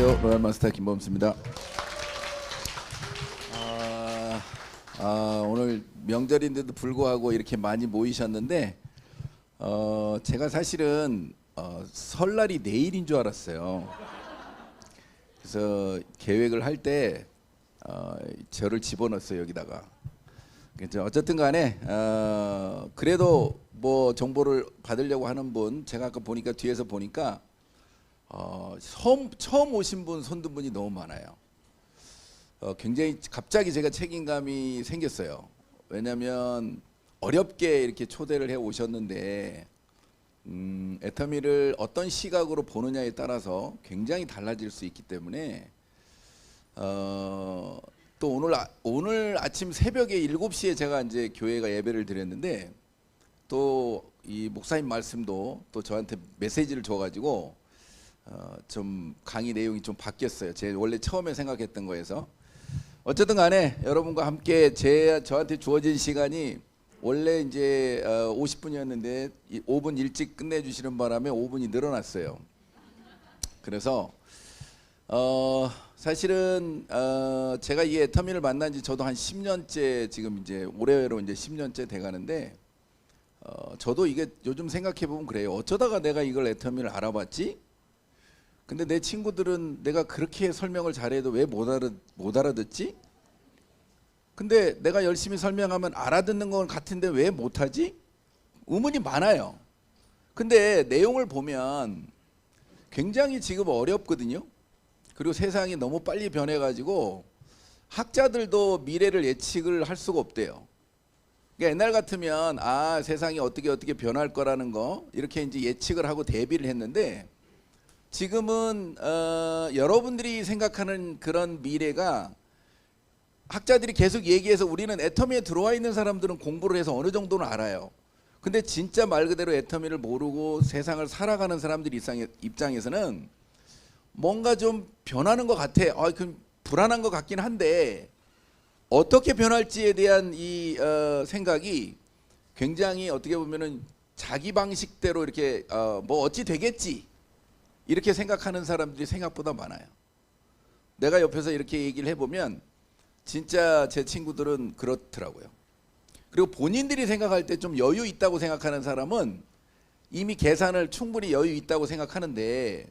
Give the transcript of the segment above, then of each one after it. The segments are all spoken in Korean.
안녕하세요. 로얄마스터 김범수입니다. 오늘 명절인데도 불구하고 이렇게 많이 모이셨는데 제가 사실은 설날이 내일인 줄 알았어요. 그래서 계획을 할 때 저를 집어넣었어요, 여기다가. 어쨌든 간에 그래도 뭐 정보를 받으려고 하는 분, 제가 아까 보니까 뒤에서 보니까 처음 오신 분 손든 분이 너무 많아요. 굉장히 갑자기 제가 책임감이 생겼어요. 왜냐하면 어렵게 이렇게 초대를 해 오셨는데 애터미를 어떤 시각으로 보느냐에 따라서 굉장히 달라질 수 있기 때문에 또 오늘 아침 새벽에 7시에 제가 이제 교회가 예배를 드렸는데 또 이 목사님 말씀도 또 저한테 메시지를 줘가지고 좀 강의 내용이 좀 바뀌었어요. 제 원래 처음에 생각했던 거에서. 어쨌든 간에 여러분과 함께 저한테 주어진 시간이 원래 이제 50분이었는데 5분 일찍 끝내주시는 바람에 5분이 늘어났어요. 그래서 사실은 제가 이 애터미를 만난 지 저도 한 10년째 지금 이제 올해로 이제 10년째 돼가는데 저도 이게 요즘 생각해 보면 그래요. 어쩌다가 내가 이걸 애터미를 알아봤지? 근데 내 친구들은 내가 그렇게 설명을 잘해도 왜 못 알아듣지? 근데 내가 열심히 설명하면 알아듣는 건 같은데 왜 못하지? 의문이 많아요. 근데 내용을 보면 굉장히 지금 어렵거든요. 그리고 세상이 너무 빨리 변해가지고 학자들도 미래를 예측을 할 수가 없대요. 그러니까 옛날 같으면 세상이 어떻게 변할 거라는 거 이렇게 이제 예측을 하고 대비를 했는데 지금은 여러분들이 생각하는 그런 미래가 학자들이 계속 얘기해서 우리는 애터미에 들어와 있는 사람들은 공부를 해서 어느 정도는 알아요. 근데 진짜 말 그대로 애터미를 모르고 세상을 살아가는 사람들 입장에서는 뭔가 좀 변하는 것 같아. 그럼 불안한 것 같긴 한데 어떻게 변할지에 대한 이 생각이 굉장히 어떻게 보면은 자기 방식대로 이렇게 뭐 어찌 되겠지 이렇게 생각하는 사람들이 생각보다 많아요. 내가 옆에서 이렇게 얘기를 해보면 진짜 제 친구들은 그렇더라고요. 그리고 본인들이 생각할 때 좀 여유 있다고 생각하는 사람은 이미 계산을 충분히 여유 있다고 생각하는데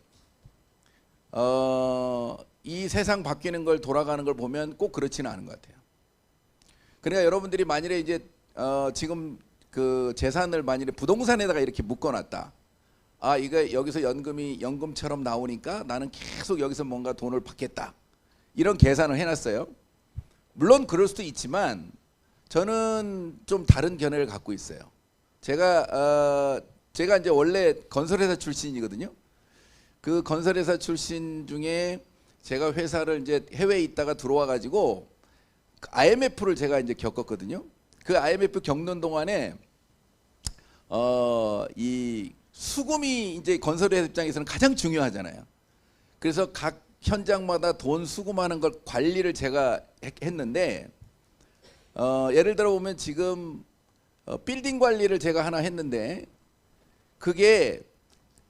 이 세상 바뀌는 걸 돌아가는 걸 보면 꼭 그렇지는 않은 것 같아요. 그러니까 여러분들이 만일에 이제 지금 그 재산을 만일에 부동산에다가 이렇게 묶어놨다. 이거 여기서 연금처럼 나오니까 나는 계속 여기서 뭔가 돈을 받겠다. 이런 계산을 해놨어요. 물론 그럴 수도 있지만 저는 좀 다른 견해를 갖고 있어요. 제가 이제 원래 건설회사 출신이거든요. 그 건설회사 출신 중에 제가 회사를 이제 해외에 있다가 들어와 가지고 IMF를 제가 이제 겪었거든요. 그 IMF 겪는 동안에 이 수금이 이제 건설회사 입장에서는 가장 중요하잖아요. 그래서 각 현장마다 돈 수금하는 걸 관리를 제가 했는데 예를 들어 보면 지금 빌딩 관리를 제가 하나 했는데 그게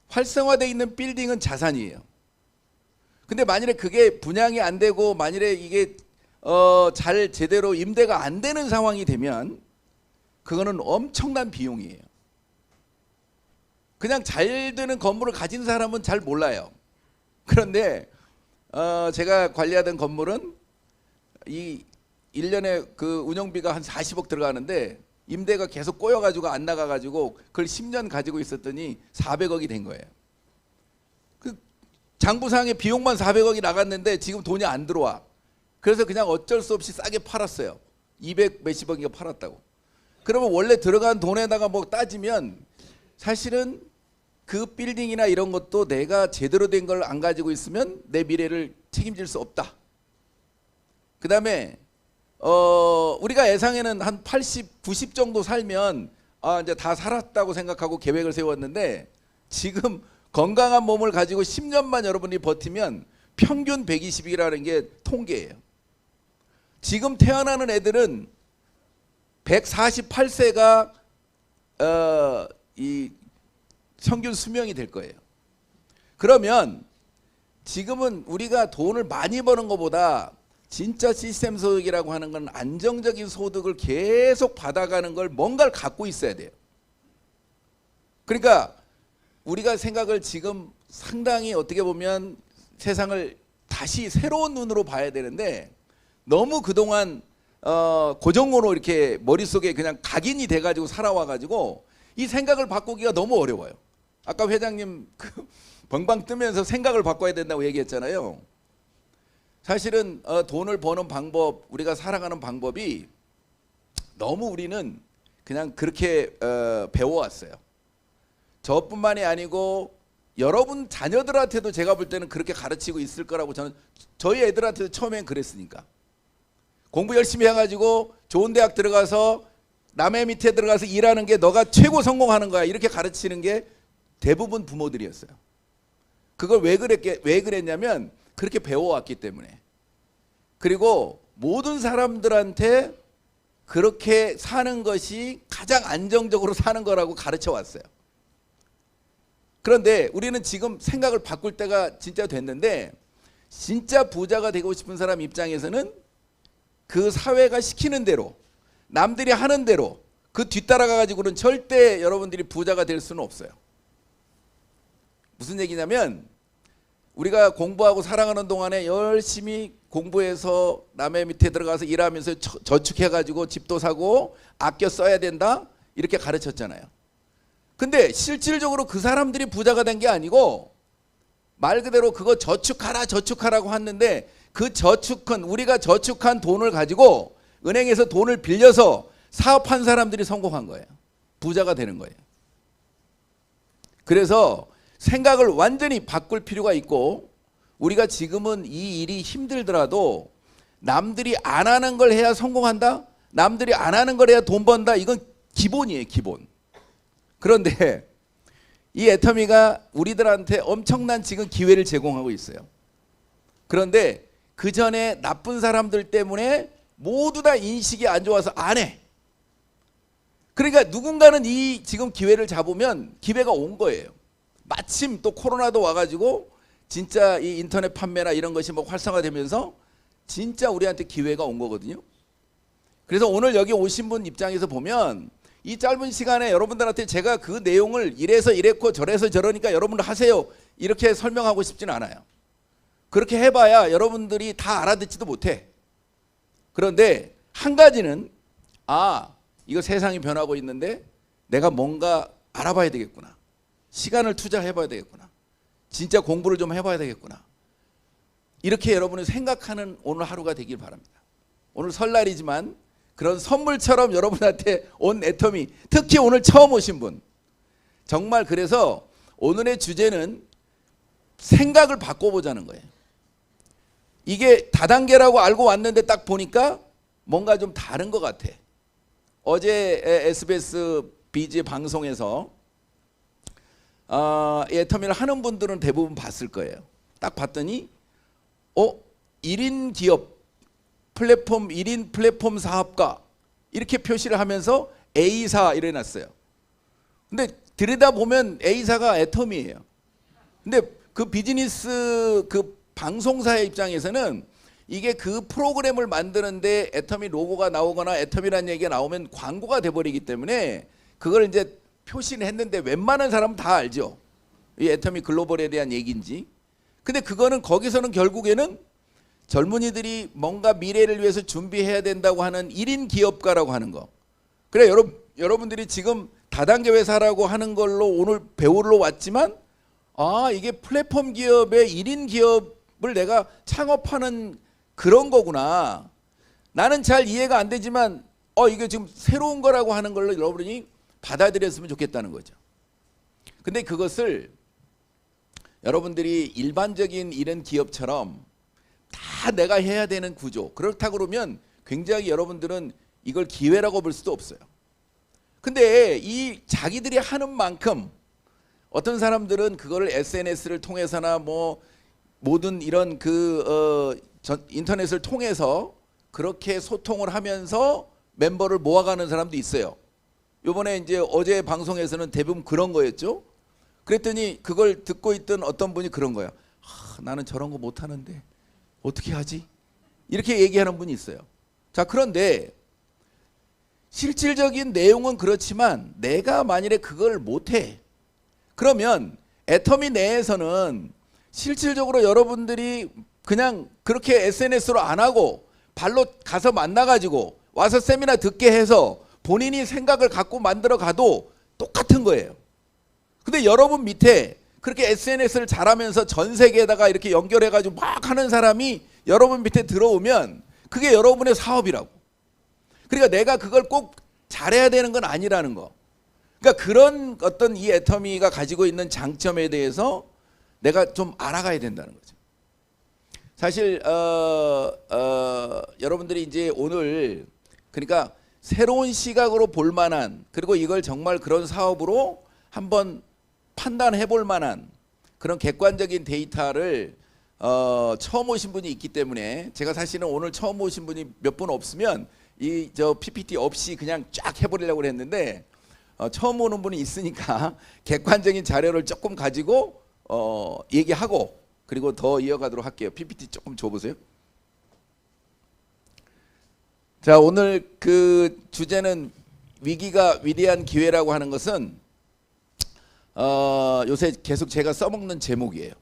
활성화되어 있는 빌딩은 자산이에요. 근데 만일에 그게 분양이 안 되고 만일에 이게 잘 제대로 임대가 안 되는 상황이 되면 그거는 엄청난 비용이에요. 그냥 잘 되는 건물을 가진 사람은 잘 몰라요. 그런데 제가 관리하던 건물은 이 1년에 그 운영비가 한 40억 들어가는데 임대가 계속 꼬여가지고 안 나가가지고 그걸 10년 가지고 있었더니 400억이 된 거예요. 그 장부상의 비용만 400억이 나갔는데 지금 돈이 안 들어와. 그래서 그냥 어쩔 수 없이 싸게 팔았어요. 200 몇십억인가 팔았다고. 그러면 원래 들어간 돈에다가 뭐 따지면 사실은 그 빌딩이나 이런 것도 내가 제대로 된 걸 안 가지고 있으면 내 미래를 책임질 수 없다. 그 다음에 우리가 예상에는 한 80, 90 정도 살면 이제 다 살았다고 생각하고 계획을 세웠는데 지금 건강한 몸을 가지고 10년만 여러분이 버티면 평균 120이라는 게 통계예요. 지금 태어나는 애들은 148세가 이 평균 수명이 될 거예요. 그러면 지금은 우리가 돈을 많이 버는 것보다 진짜 시스템 소득이라고 하는 건 안정적인 소득을 계속 받아가는 걸 뭔가를 갖고 있어야 돼요. 그러니까 우리가 생각을 지금 상당히 어떻게 보면 세상을 다시 새로운 눈으로 봐야 되는데 너무 그동안 고정으로 이렇게 머릿속에 그냥 각인이 돼가지고 살아와가지고 이 생각을 바꾸기가 너무 어려워요. 아까 회장님 벙방 뜨면서 생각을 바꿔야 된다고 얘기했잖아요. 사실은 돈을 버는 방법, 우리가 살아가는 방법이 너무 우리는 그냥 그렇게 배워왔어요. 저뿐만이 아니고 여러분 자녀들한테도 제가 볼 때는 그렇게 가르치고 있을 거라고 저는, 저희 애들한테도 처음엔 그랬으니까. 공부 열심히 해가지고 좋은 대학 들어가서 남의 밑에 들어가서 일하는 게 너가 최고 성공하는 거야, 이렇게 가르치는 게 대부분 부모들이었어요. 그걸 왜 그랬냐면 그렇게 배워왔기 때문에. 그리고 모든 사람들한테 그렇게 사는 것이 가장 안정적으로 사는 거라고 가르쳐 왔어요. 그런데 우리는 지금 생각을 바꿀 때가 진짜 됐는데, 진짜 부자가 되고 싶은 사람 입장에서는 그 사회가 시키는 대로, 남들이 하는 대로 그 뒤따라가 가지고는 절대 여러분들이 부자가 될 수는 없어요. 무슨 얘기냐면, 우리가 공부하고 살아가는 동안에 열심히 공부해서 남의 밑에 들어가서 일하면서 저축해가지고 집도 사고 아껴 써야 된다, 이렇게 가르쳤잖아요. 근데 실질적으로 그 사람들이 부자가 된 게 아니고 말 그대로 그거 저축하라고 했는데, 그 저축은, 우리가 저축한 돈을 가지고 은행에서 돈을 빌려서 사업한 사람들이 성공한 거예요. 부자가 되는 거예요. 그래서 생각을 완전히 바꿀 필요가 있고, 우리가 지금은 이 일이 힘들더라도 남들이 안 하는 걸 해야 성공한다, 남들이 안 하는 걸 해야 돈 번다, 이건 기본이에요, 기본. 그런데 이 애터미가 우리들한테 엄청난 지금 기회를 제공하고 있어요. 그런데 그 전에 나쁜 사람들 때문에 모두 다 인식이 안 좋아서 안 해. 그러니까 누군가는 이 지금 기회를 잡으면 기회가 온 거예요. 마침 또 코로나도 와가지고 진짜 이 인터넷 판매나 이런 것이 뭐 활성화되면서 진짜 우리한테 기회가 온 거거든요. 그래서 오늘 여기 오신 분 입장에서 보면 이 짧은 시간에 여러분들한테 제가 그 내용을 이래서 이랬고 저래서 저러니까 여러분들 하세요, 이렇게 설명하고 싶진 않아요. 그렇게 해봐야 여러분들이 다 알아듣지도 못해. 그런데 한 가지는, 이거 세상이 변하고 있는데 내가 뭔가 알아봐야 되겠구나, 시간을 투자해봐야 되겠구나, 진짜 공부를 좀 해봐야 되겠구나, 이렇게 여러분이 생각하는 오늘 하루가 되길 바랍니다. 오늘 설날이지만 그런 선물처럼 여러분한테 온 애터미, 특히 오늘 처음 오신 분, 정말 그래서 오늘의 주제는 생각을 바꿔보자는 거예요. 이게 다단계라고 알고 왔는데 딱 보니까 뭔가 좀 다른 것 같아. 어제 SBS 비지 방송에서 애터미를 하는 분들은 대부분 봤을 거예요. 딱 봤더니 1인 기업 플랫폼, 1인 플랫폼 사업가, 이렇게 표시를 하면서 A사 이래놨어요. 근데 들여다보면 A사가 애터미예요. 근데 그 비즈니스 그 방송사의 입장에서는 이게 그 프로그램을 만드는데 애터미 로고가 나오거나 애터미라는 얘기가 나오면 광고가 돼버리기 때문에 그걸 이제 표시를 했는데 웬만한 사람은 다 알죠. 이 애터미 글로벌에 대한 얘기인지. 근데 그거는 거기서는 결국에는 젊은이들이 뭔가 미래를 위해서 준비해야 된다고 하는 1인 기업가라고 하는 거. 그래, 여러분들이 지금 다단계 회사라고 하는 걸로 오늘 배우러 왔지만, 이게 플랫폼 기업의 1인 기업을 내가 창업하는 그런 거구나. 나는 잘 이해가 안 되지만 이게 지금 새로운 거라고 하는 걸로 여러분이 받아들였으면 좋겠다는 거죠. 근데 그것을 여러분들이 일반적인 이런 기업처럼 다 내가 해야 되는 구조, 그렇다 그러면 굉장히 여러분들은 이걸 기회라고 볼 수도 없어요. 근데 이 자기들이 하는 만큼 어떤 사람들은 그거를 SNS를 통해서나 뭐 모든 이런 인터넷을 통해서 그렇게 소통을 하면서 멤버를 모아가는 사람도 있어요. 요번에 이제 어제 방송에서는 대부분 그런 거였죠. 그랬더니 그걸 듣고 있던 어떤 분이 그런 거예요. 나는 저런 거 못하는데 어떻게 하지? 이렇게 얘기하는 분이 있어요. 자, 그런데 실질적인 내용은 그렇지만 내가 만일에 그걸 못해, 그러면 애터미 내에서는 실질적으로 여러분들이 그냥 그렇게 SNS로 안 하고 발로 가서 만나가지고 와서 세미나 듣게 해서 본인이 생각을 갖고 만들어 가도 똑같은 거예요. 근데 여러분 밑에 그렇게 SNS를 잘하면서 전 세계에다가 이렇게 연결해가지고 막 하는 사람이 여러분 밑에 들어오면 그게 여러분의 사업이라고. 그러니까 내가 그걸 꼭 잘해야 되는 건 아니라는 거. 그러니까 그런 어떤 이 애터미가 가지고 있는 장점에 대해서 내가 좀 알아가야 된다는 거죠. 사실 여러분들이 이제 오늘 그러니까 새로운 시각으로 볼 만한, 그리고 이걸 정말 그런 사업으로 한번 판단해 볼 만한 그런 객관적인 데이터를 처음 오신 분이 있기 때문에, 제가 사실은 오늘 처음 오신 분이 몇 분 없으면 이 저 PPT 없이 그냥 쫙 해버리려고 했는데 처음 오는 분이 있으니까 객관적인 자료를 조금 가지고 얘기하고 그리고 더 이어가도록 할게요. PPT 조금 줘보세요. 자, 오늘 그 주제는 위기가 위대한 기회라고 하는 것은 요새 계속 제가 써먹는 제목이에요.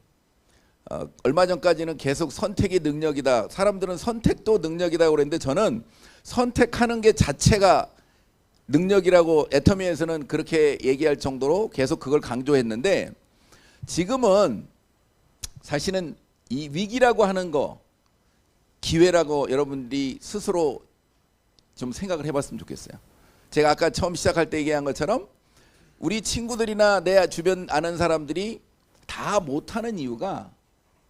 얼마 전까지는 계속 선택이 능력이다, 사람들은 선택도 능력이다 그랬는데 저는 선택하는 게 자체가 능력이라고 애터미에서는 그렇게 얘기할 정도로 계속 그걸 강조했는데, 지금은 사실은 이 위기라고 하는 거 기회라고 여러분들이 스스로 좀 생각을 해봤으면 좋겠어요. 제가 아까 처음 시작할 때 얘기한 것처럼 우리 친구들이나 내 주변 아는 사람들이 다 못하는 이유가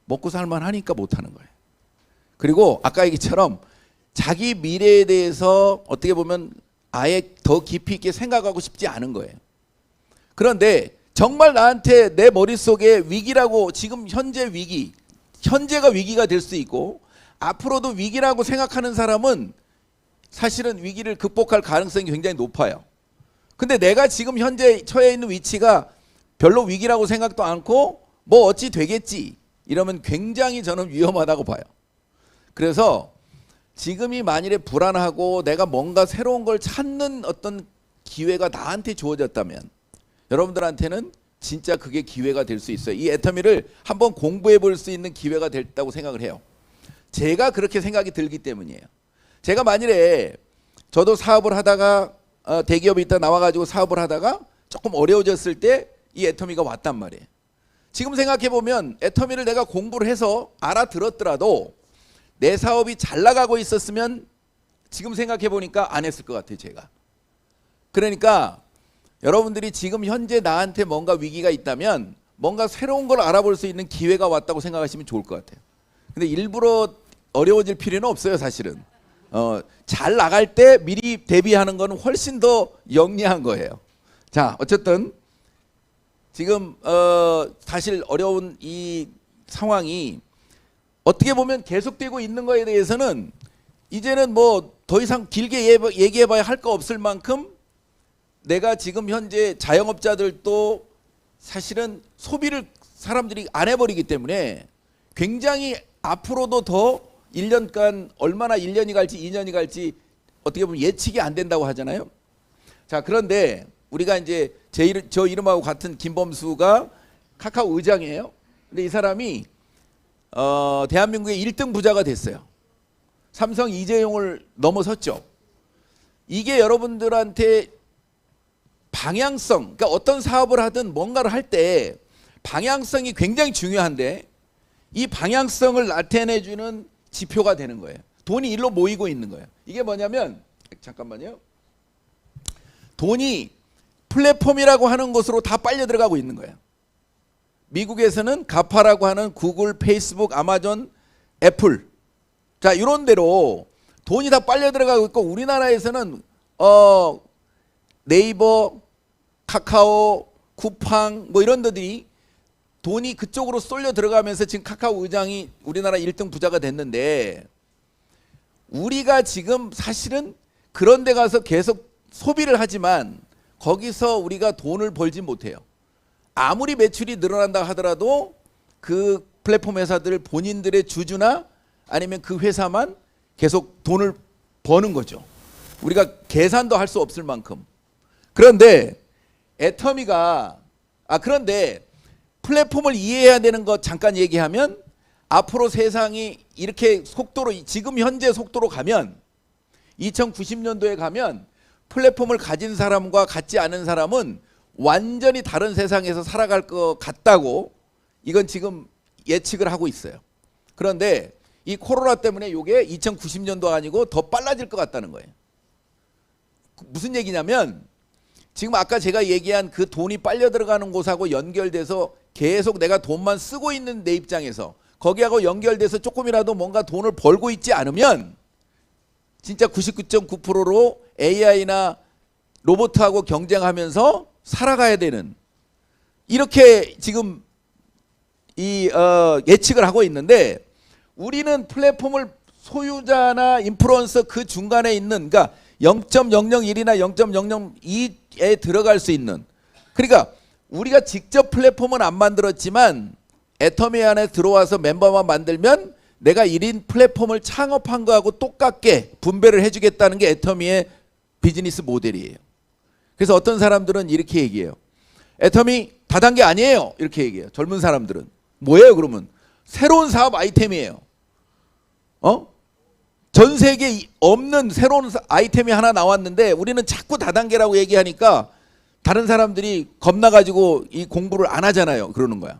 먹고 살만 하니까 못하는 거예요. 그리고 아까 얘기처럼 자기 미래에 대해서 어떻게 보면 아예 더 깊이 있게 생각하고 싶지 않은 거예요. 그런데 정말 나한테 내 머릿속에 위기라고, 지금 현재 위기, 현재가 위기가 될 수 있고 앞으로도 위기라고 생각하는 사람은 사실은 위기를 극복할 가능성이 굉장히 높아요. 근데 내가 지금 현재 처해 있는 위치가 별로 위기라고 생각도 않고 뭐 어찌 되겠지 이러면 굉장히 저는 위험하다고 봐요. 그래서 지금이 만일에 불안하고 내가 뭔가 새로운 걸 찾는 어떤 기회가 나한테 주어졌다면 여러분들한테는 진짜 그게 기회가 될 수 있어요. 이 애터미를 한번 공부해 볼 수 있는 기회가 됐다고 생각을 해요. 제가 그렇게 생각이 들기 때문이에요. 제가 만일에 저도 사업을 하다가 대기업에 있다 나와가지고 사업을 하다가 조금 어려워졌을 때 이 애터미가 왔단 말이에요. 지금 생각해 보면 애터미를 내가 공부를 해서 알아들었더라도 내 사업이 잘 나가고 있었으면 지금 생각해 보니까 안 했을 것 같아요, 제가. 그러니까 여러분들이 지금 현재 나한테 뭔가 위기가 있다면 뭔가 새로운 걸 알아볼 수 있는 기회가 왔다고 생각하시면 좋을 것 같아요. 근데 일부러 어려워질 필요는 없어요, 사실은. 잘 나갈 때 미리 대비하는 거는 훨씬 더 영리한 거예요. 자, 어쨌든 지금 사실 어려운 이 상황이 어떻게 보면 계속되고 있는 거에 대해서는 이제는 뭐 더 이상 길게 얘기해봐야 할 거 없을 만큼 내가 지금 현재 자영업자들도 사실은 소비를 사람들이 안 해버리기 때문에 굉장히 앞으로도 더 1년간 얼마나 1년이 갈지 2년이 갈지 어떻게 보면 예측이 안 된다고 하잖아요. 자, 그런데 우리가 이제 저 이름하고 같은 김범수가 카카오 의장이에요. 근데 이 사람이 대한민국의 1등 부자가 됐어요. 삼성 이재용을 넘어섰죠. 이게 여러분들한테 방향성, 그러니까 어떤 사업을 하든 뭔가를 할 때 방향성이 굉장히 중요한데 이 방향성을 나타내주는 지표가 되는 거예요. 돈이 일로 모이고 있는 거예요. 이게 뭐냐면, 잠깐만요. 돈이 플랫폼이라고 하는 곳으로 다 빨려 들어가고 있는 거예요. 미국에서는 가파라고 하는 구글, 페이스북, 아마존, 애플, 자, 이런 데로 돈이 다 빨려 들어가고 있고, 우리나라에서는 네이버, 카카오, 쿠팡 뭐 이런 데들이 돈이 그쪽으로 쏠려 들어가면서 지금 카카오 의장이 우리나라 1등 부자가 됐는데, 우리가 지금 사실은 그런 데 가서 계속 소비를 하지만 거기서 우리가 돈을 벌지 못해요. 아무리 매출이 늘어난다 하더라도 그 플랫폼 회사들 본인들의 주주나 아니면 그 회사만 계속 돈을 버는 거죠. 우리가 계산도 할 수 없을 만큼. 그런데 애터미가 그런데 플랫폼을 이해해야 되는 거 잠깐 얘기하면 앞으로 세상이 이렇게 속도로 지금 현재 속도로 가면 2090년도에 가면 플랫폼을 가진 사람과 갖지 않은 사람은 완전히 다른 세상에서 살아갈 것 같다고 이건 지금 예측을 하고 있어요. 그런데 이 코로나 때문에 이게 2090년도가 아니고 더 빨라질 것 같다는 거예요. 무슨 얘기냐면 지금 아까 제가 얘기한 그 돈이 빨려 들어가는 곳하고 연결돼서 계속 내가 돈만 쓰고 있는 내 입장에서 거기하고 연결돼서 조금이라도 뭔가 돈을 벌고 있지 않으면 진짜 99.9%로 AI나 로봇하고 경쟁하면서 살아가야 되는 이렇게 지금 예측을 하고 있는데 우리는 플랫폼을 소유자나 인플루언서 그 중간에 있는 그러니까 0.001이나 0.002에 들어갈 수 있는 그러니까 우리가 직접 플랫폼은 안 만들었지만 애터미 안에 들어와서 멤버만 만들면 내가 1인 플랫폼을 창업한 거하고 똑같게 분배를 해주겠다는 게 애터미의 비즈니스 모델이에요. 그래서 어떤 사람들은 이렇게 얘기해요. 애터미 다단계 아니에요. 이렇게 얘기해요. 젊은 사람들은. 뭐예요 그러면? 새로운 사업 아이템이에요. 전 세계에 없는 새로운 아이템이 하나 나왔는데 우리는 자꾸 다단계라고 얘기하니까 다른 사람들이 겁나가지고 이 공부를 안 하잖아요. 그러는 거야.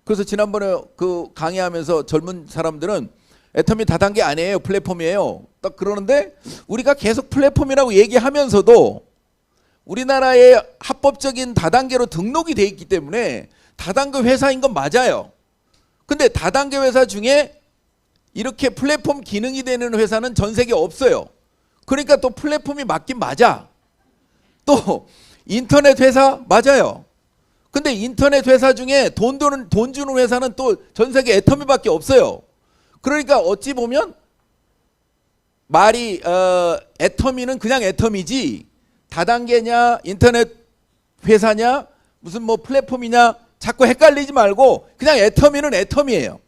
그래서 지난번에 그 강의하면서 젊은 사람들은 애터미 다단계 아니에요. 플랫폼이에요. 딱 그러는데 우리가 계속 플랫폼이라고 얘기하면서도 우리나라의 합법적인 다단계로 등록이 돼 있기 때문에 다단계 회사인 건 맞아요. 근데 다단계 회사 중에 이렇게 플랫폼 기능이 되는 회사는 전 세계에 없어요. 그러니까 또 플랫폼이 맞긴 맞아. 또 인터넷 회사 맞아요. 근데 인터넷 회사 중에 돈 주는 회사는 또 전 세계 애터미밖에 없어요. 그러니까 어찌 보면 말이 애터미는 그냥 애터미지 다단계냐 인터넷 회사냐 무슨 뭐 플랫폼이냐 자꾸 헷갈리지 말고 그냥 애터미는 애터미예요.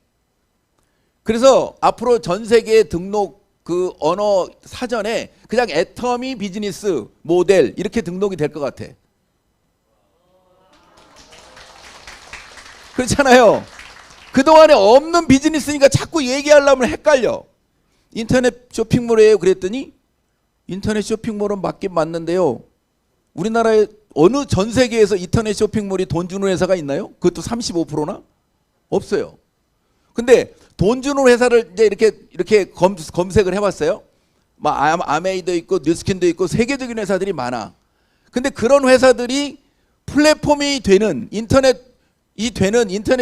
그래서 앞으로 전 세계 등록 그 언어 사전에 그냥 애터미 비즈니스 모델 이렇게 등록이 될 것 같아. 그렇잖아요. 그동안에 없는 비즈니스니까 자꾸 얘기하려면 헷갈려. 인터넷 쇼핑몰이에요 그랬더니 인터넷 쇼핑몰은 맞긴 맞는데요. 우리나라에 어느 전 세계에서 인터넷 쇼핑몰이 돈 주는 회사가 있나요? 그것도 35%나? 없어요. 근데 돈 주는 회사를 이제 이렇게 검색을 해봤어요. 막 아메이도 있고 뉴스킨도 있고 세계적인 회사들이 많아. 근데 그런 회사들이 플랫폼이 되는 인터넷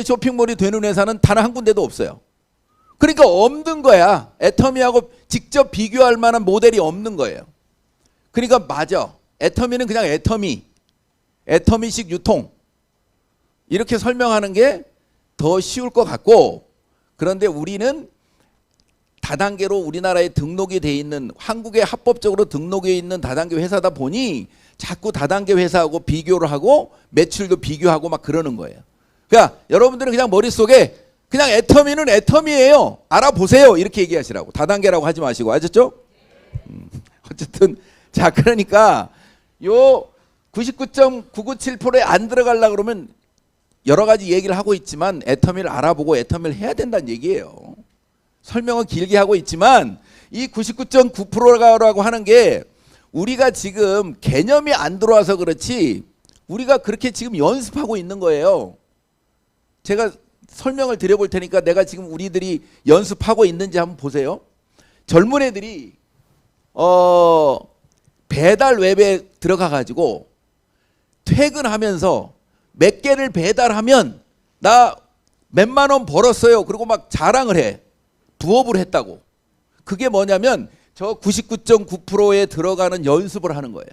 쇼핑몰이 되는 회사는 단 한 군데도 없어요. 그러니까 없는 거야. 애터미하고 직접 비교할 만한 모델이 없는 거예요. 그러니까 맞아. 애터미는 그냥 애터미식 유통 이렇게 설명하는 게 더 쉬울 것 같고 그런데 우리는 다단계로 우리나라에 등록이 돼 있는 한국에 합법적으로 등록해 있는 다단계 회사다 보니 자꾸 다단계 회사하고 비교를 하고 매출도 비교하고 막 그러는 거예요. 그러니까 여러분들은 그냥 머릿속에 그냥 애터미는 애터미예요. 알아보세요. 이렇게 얘기하시라고. 다단계라고 하지 마시고. 아셨죠? 어쨌든 자 그러니까 요 99.997%에 안 들어가려고 그러면 여러 가지 얘기를 하고 있지만 애터미를 알아보고 애터미를 해야 된다는 얘기예요. 설명은 길게 하고 있지만 이 99.9%라고 하는 게 우리가 지금 개념이 안 들어와서 그렇지 우리가 그렇게 지금 연습하고 있는 거예요. 제가 설명을 드려볼 테니까 내가 지금 우리들이 연습하고 있는지 한번 보세요. 젊은 애들이 배달 웹에 들어가 가지고 퇴근하면서 몇 개를 배달하면 나 몇만 원 벌었어요. 그리고 막 자랑을 해. 부업을 했다고. 그게 뭐냐면 저 99.9%에 들어가는 연습을 하는 거예요.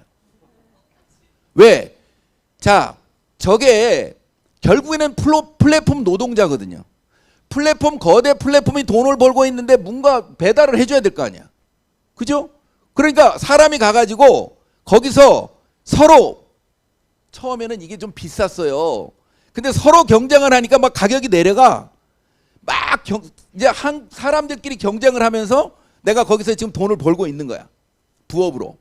왜? 자, 저게 결국에는 플랫폼 노동자거든요. 거대 플랫폼이 돈을 벌고 있는데 뭔가 배달을 해줘야 될 거 아니야. 그죠? 그러니까 사람이 가가지고 거기서 서로 처음에는 이게 좀 비쌌어요. 근데 서로 경쟁을 하니까 막 가격이 내려가. 막 이제 한 사람들끼리 경쟁을 하면서 내가 거기서 지금 돈을 벌고 있는 거야. 부업으로.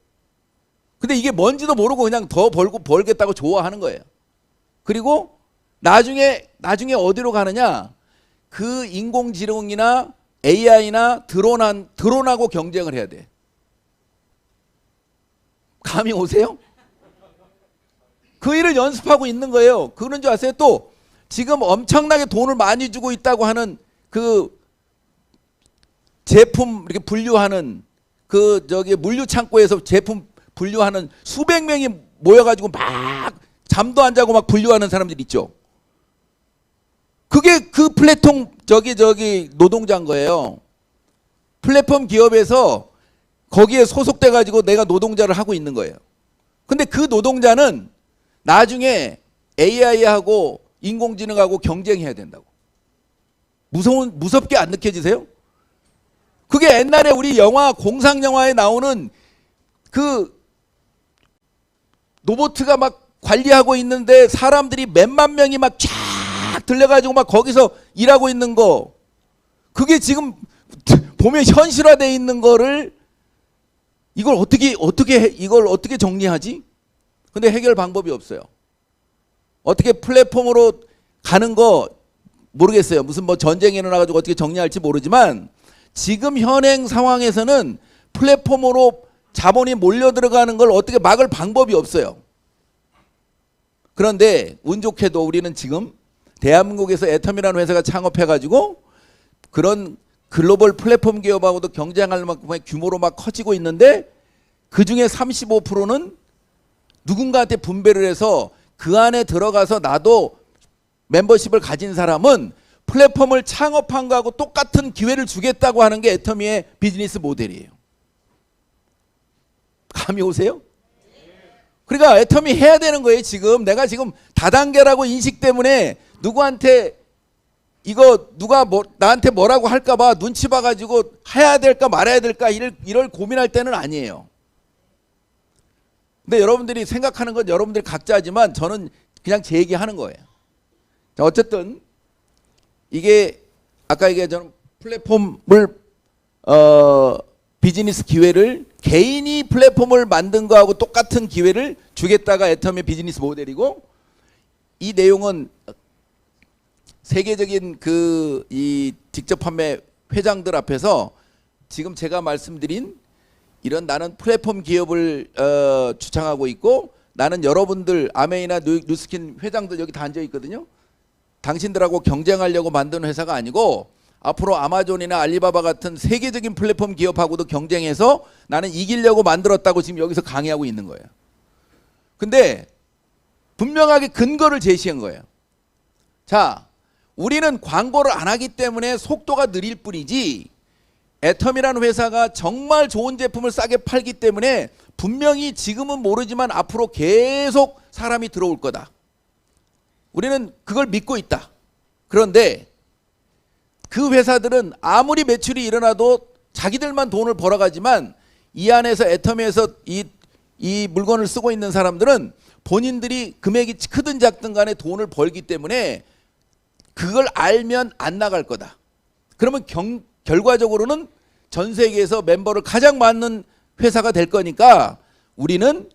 근데 이게 뭔지도 모르고 그냥 더 벌겠다고 좋아하는 거예요. 그리고 나중에 어디로 가느냐? 그 인공지능이나 AI나 드론하고 경쟁을 해야 돼. 감이 오세요? 그 일을 연습하고 있는 거예요. 그런 줄 아세요? 또 지금 엄청나게 돈을 많이 주고 있다고 하는 그 제품 이렇게 분류하는 그 저기 물류 창고에서 제품 분류하는 수백 명이 모여가지고 막 잠도 안 자고 막 분류하는 사람들 있죠. 그게 그 플랫폼 저기 노동자인 거예요. 플랫폼 기업에서 거기에 소속돼 가지고 내가 노동자를 하고 있는 거예요. 근데 그 노동자는 나중에 AI하고 인공지능하고 경쟁해야 된다고. 무섭게 안 느껴지세요? 그게 옛날에 우리 영화 공상 영화에 나오는 그 로봇가 막 관리하고 있는데 사람들이 몇만 명이 막 쫙 들려가지고 막 거기서 일하고 있는 거. 그게 지금 보면 현실화되어 있는 거를 이걸 어떻게 정리하지? 근데 해결 방법이 없어요. 어떻게 플랫폼으로 가는 거 모르겠어요. 무슨 뭐 전쟁이 일어나가지고 어떻게 정리할지 모르지만 지금 현행 상황에서는 플랫폼으로 자본이 몰려 들어가는 걸 어떻게 막을 방법이 없어요. 그런데 운 좋게도 우리는 지금 대한민국에서 애텀이라는 회사가 창업해가지고 그런 글로벌 플랫폼 기업하고도 경쟁할 만큼의 규모로 막 커지고 있는데 그 중에 35%는 누군가한테 분배를 해서 그 안에 들어가서 나도 멤버십을 가진 사람은 플랫폼을 창업한 거하고 똑같은 기회를 주겠다고 하는 게 애터미의 비즈니스 모델이에요. 감이 오세요? 그러니까 애터미 해야 되는 거예요. 지금 내가 지금 다단계라고 인식 때문에 누구한테 이거 누가 나한테 뭐라고 할까봐 눈치 봐가지고 해야 될까 말아야 될까 이럴 고민할 때는 아니에요. 근데 여러분들이 생각하는 건 여러분들이 각자지만 저는 그냥 제 얘기하는 거예요. 자, 어쨌든 이게 아까 저는 플랫폼을 비즈니스 기회를 개인이 플랫폼을 만든 거하고 똑같은 기회를 주겠다가 애텀의 비즈니스 모델이고 이 내용은 세계적인 이 직접 판매 회장들 앞에서 지금 제가 말씀드린 이런 나는 플랫폼 기업을 주창하고 있고 나는 여러분들 아메이나 뉴스킨 회장들 여기 다 앉아 있거든요. 당신들하고 경쟁하려고 만든 회사가 아니고 앞으로 아마존이나 알리바바 같은 세계적인 플랫폼 기업하고도 경쟁해서 나는 이기려고 만들었다고 지금 여기서 강의하고 있는 거예요. 근데 분명하게 근거를 제시한 거예요. 자, 우리는 광고를 안 하기 때문에 속도가 느릴 뿐이지 애텀이라는 회사가 정말 좋은 제품을 싸게 팔기 때문에 분명히 지금은 모르지만 앞으로 계속 사람이 들어올 거다. 우리는 그걸 믿고 있다. 그런데 그 회사들은 아무리 매출이 일어나도 자기들만 돈을 벌어가지만 이 안에서 애텀에서 이 물건을 쓰고 있는 사람들은 본인들이 금액이 크든 작든 간에 돈을 벌기 때문에 그걸 알면 안 나갈 거다. 그러면 결과적으로는 전 세계에서 멤버를 가장 많은 회사가 될 거니까 우리는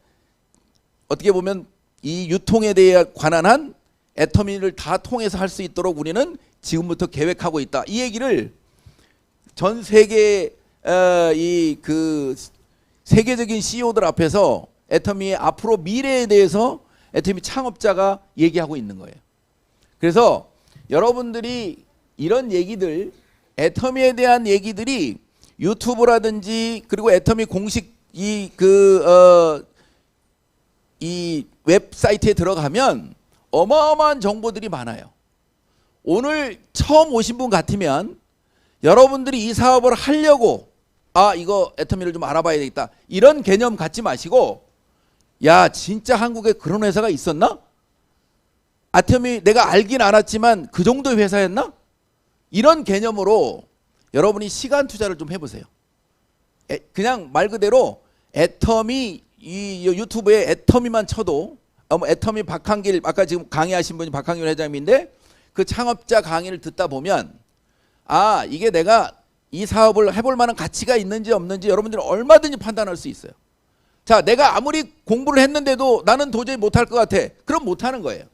어떻게 보면 이 유통에 대해 관한 한 애터미를 다 통해서 할 수 있도록 우리는 지금부터 계획하고 있다. 이 얘기를 전 세계 세계적인 CEO들 앞에서 애터미의 앞으로 미래에 대해서 애터미 창업자가 얘기하고 있는 거예요. 그래서 여러분들이 이런 얘기들 애터미에 대한 얘기들이 유튜브라든지 그리고 애터미 공식 이 웹사이트에 들어가면 어마어마한 정보들이 많아요. 오늘 처음 오신 분 같으면 여러분들이 이 사업을 하려고 이거 애터미를 좀 알아봐야 되겠다 이런 개념 갖지 마시고 야 진짜 한국에 그런 회사가 있었나? 애터미 내가 알긴 알았지만 그 정도의 회사였나? 이런 개념으로 여러분이 시간 투자를 좀 해보세요. 그냥 말 그대로 애터미 이 유튜브에 애터미만 쳐도 애터미 박한길 아까 지금 강의하신 분이 박한길 회장님인데 그 창업자 강의를 듣다 보면 아, 이게 내가 이 사업을 해볼 만한 가치가 있는지 없는지 여러분들은 얼마든지 판단할 수 있어요. 자, 내가 아무리 공부를 했는데도 나는 도저히 못할 것 같아. 그럼 못하는 거예요.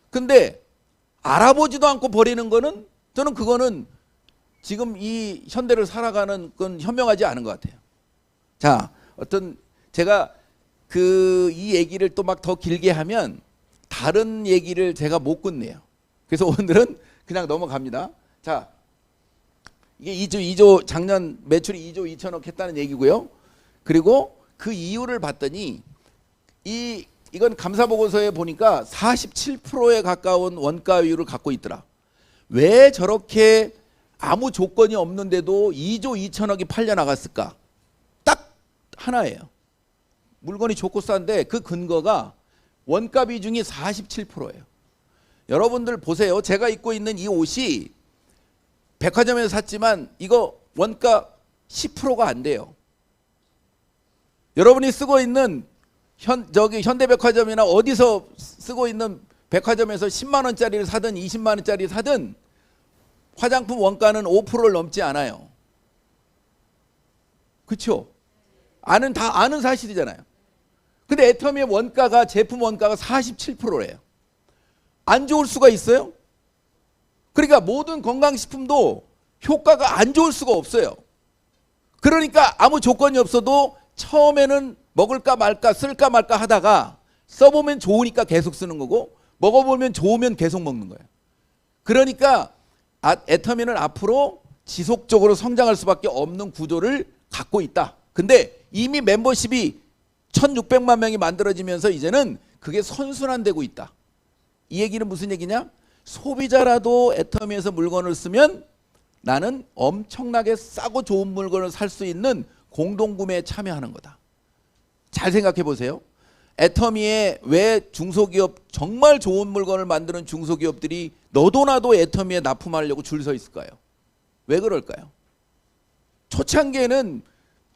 근데 알아보지도 않고 버리는 거는 저는 그거는 지금 이 현대를 살아가는 건 현명하지 않은 것 같아요. 자, 어떤 제가 이 얘기를 또 막 더 길게 하면 다른 얘기를 제가 못 끝내요. 그래서 오늘은 그냥 넘어갑니다. 자, 이게 2조 작년 매출이 2조 2천억 했다는 얘기고요. 그리고 그 이유를 봤더니 이건 감사 보고서에 보니까 47%에 가까운 원가율을 갖고 있더라. 왜 저렇게 아무 조건이 없는데도 2조 2천억이 팔려 나갔을까? 딱 하나예요. 물건이 좋고 싼데 그 근거가 원가 비중이 47%예요. 여러분들 보세요. 제가 입고 있는 이 옷이 백화점에서 샀지만 이거 원가 10%가 안 돼요. 여러분이 쓰고 있는 현대백화점이나 어디서 쓰고 있는 백화점에서 10만 원짜리를 사든 20만 원짜리 사든 화장품 원가는 5%를 넘지 않아요. 그렇죠? 다 아는 사실이잖아요. 근데 애터미의 원가가 제품 원가가 47%래요. 안 좋을 수가 있어요? 그러니까 모든 건강식품도 효과가 안 좋을 수가 없어요. 그러니까 아무 조건이 없어도 처음에는 먹을까 말까 쓸까 말까 하다가 써보면 좋으니까 계속 쓰는 거고 먹어보면 좋으면 계속 먹는 거예요. 그러니까 애터미는 앞으로 지속적으로 성장할 수밖에 없는 구조를 갖고 있다. 근데 이미 멤버십이 1600만 명이 만들어지면서 이제는 그게 선순환되고 있다. 이 얘기는 무슨 얘기냐? 소비자라도 애터미에서 물건을 쓰면 나는 엄청나게 싸고 좋은 물건을 살 수 있는 공동구매에 참여하는 거다. 잘 생각해 보세요. 애터미에 왜 중소기업 정말 좋은 물건을 만드는 중소기업들이 너도 나도 애터미에 납품하려고 줄 서 있을까요? 왜 그럴까요? 초창기에는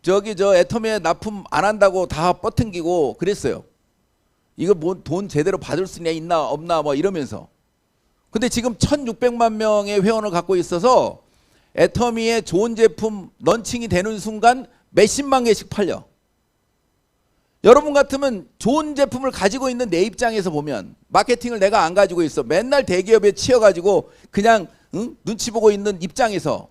애터미에 납품 안 한다고 다 뻗팅기고 그랬어요. 이거 뭐 돈 제대로 받을 수 있나 없나 뭐 이러면서. 근데 지금 1600만 명의 회원을 갖고 있어서 애터미에 좋은 제품 런칭이 되는 순간 몇십만 개씩 팔려. 여러분 같으면 좋은 제품을 가지고 있는 내 입장에서 보면 마케팅을 내가 안 가지고 있어. 맨날 대기업에 치여가지고 그냥 눈치 보고 있는 입장에서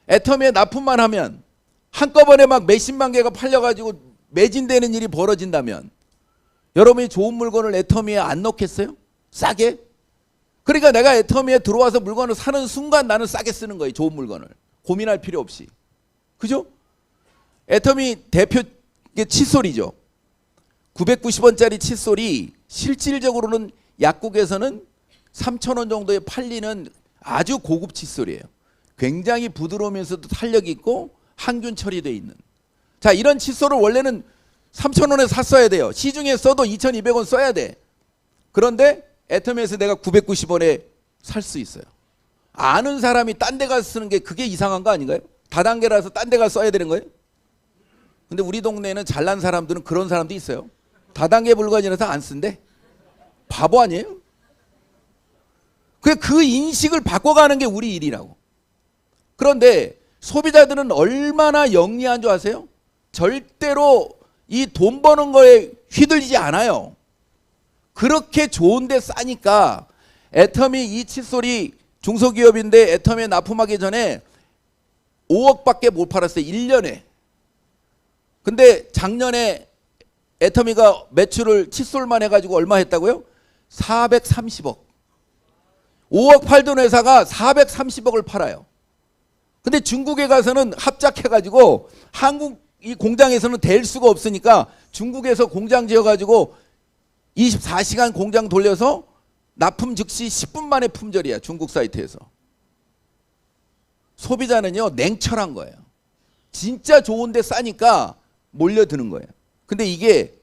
애터미에 납품만 하면 한꺼번에 막 몇십만 개가 팔려가지고 매진되는 일이 벌어진다면 여러분이 좋은 물건을 애터미에 안 넣겠어요? 싸게? 그러니까 내가 애터미에 들어와서 물건을 사는 순간 나는 싸게 쓰는 거예요. 좋은 물건을. 고민할 필요 없이. 그죠? 애터미 대표 칫솔이죠. 990원짜리 칫솔이 실질적으로는 약국에서는 3,000원 정도에 팔리는 아주 고급 칫솔이에요. 굉장히 부드러우면서도 탄력 있고 항균 처리되어 있는. 자, 이런 칫솔을 원래는 3,000원에 샀어야 돼요. 시중에 써도 2,200원 써야 돼. 그런데 애터미에서 내가 990원에 살 수 있어요. 아는 사람이 딴 데 가서 쓰는 게 그게 이상한 거 아닌가요? 다단계라서 딴 데 가서 써야 되는 거예요? 근데 우리 동네에는 잘난 사람들은 그런 사람도 있어요. 다단계 물건이라서 안 쓴대. 바보 아니에요? 그 인식을 바꿔가는 게 우리 일이라고. 그런데 소비자들은 얼마나 영리한 줄 아세요? 절대로 이 돈 버는 거에 휘둘리지 않아요. 그렇게 좋은데 싸니까 애터미 이 칫솔이 중소기업인데 애터미에 납품하기 전에 5억밖에 못 팔았어요. 1년에. 근데 작년에 애터미가 매출을 칫솔만 해가지고 얼마 했다고요? 430억. 5억 팔던 회사가 430억을 팔아요. 근데 중국에 가서는 합작해가지고 한국 이 공장에서는 될 수가 없으니까 중국에서 공장 지어가지고 24시간 공장 돌려서 납품 즉시 10분 만에 품절이야. 중국 사이트에서. 소비자는요 냉철한 거예요. 진짜 좋은데 싸니까 몰려드는 거예요. 근데 이게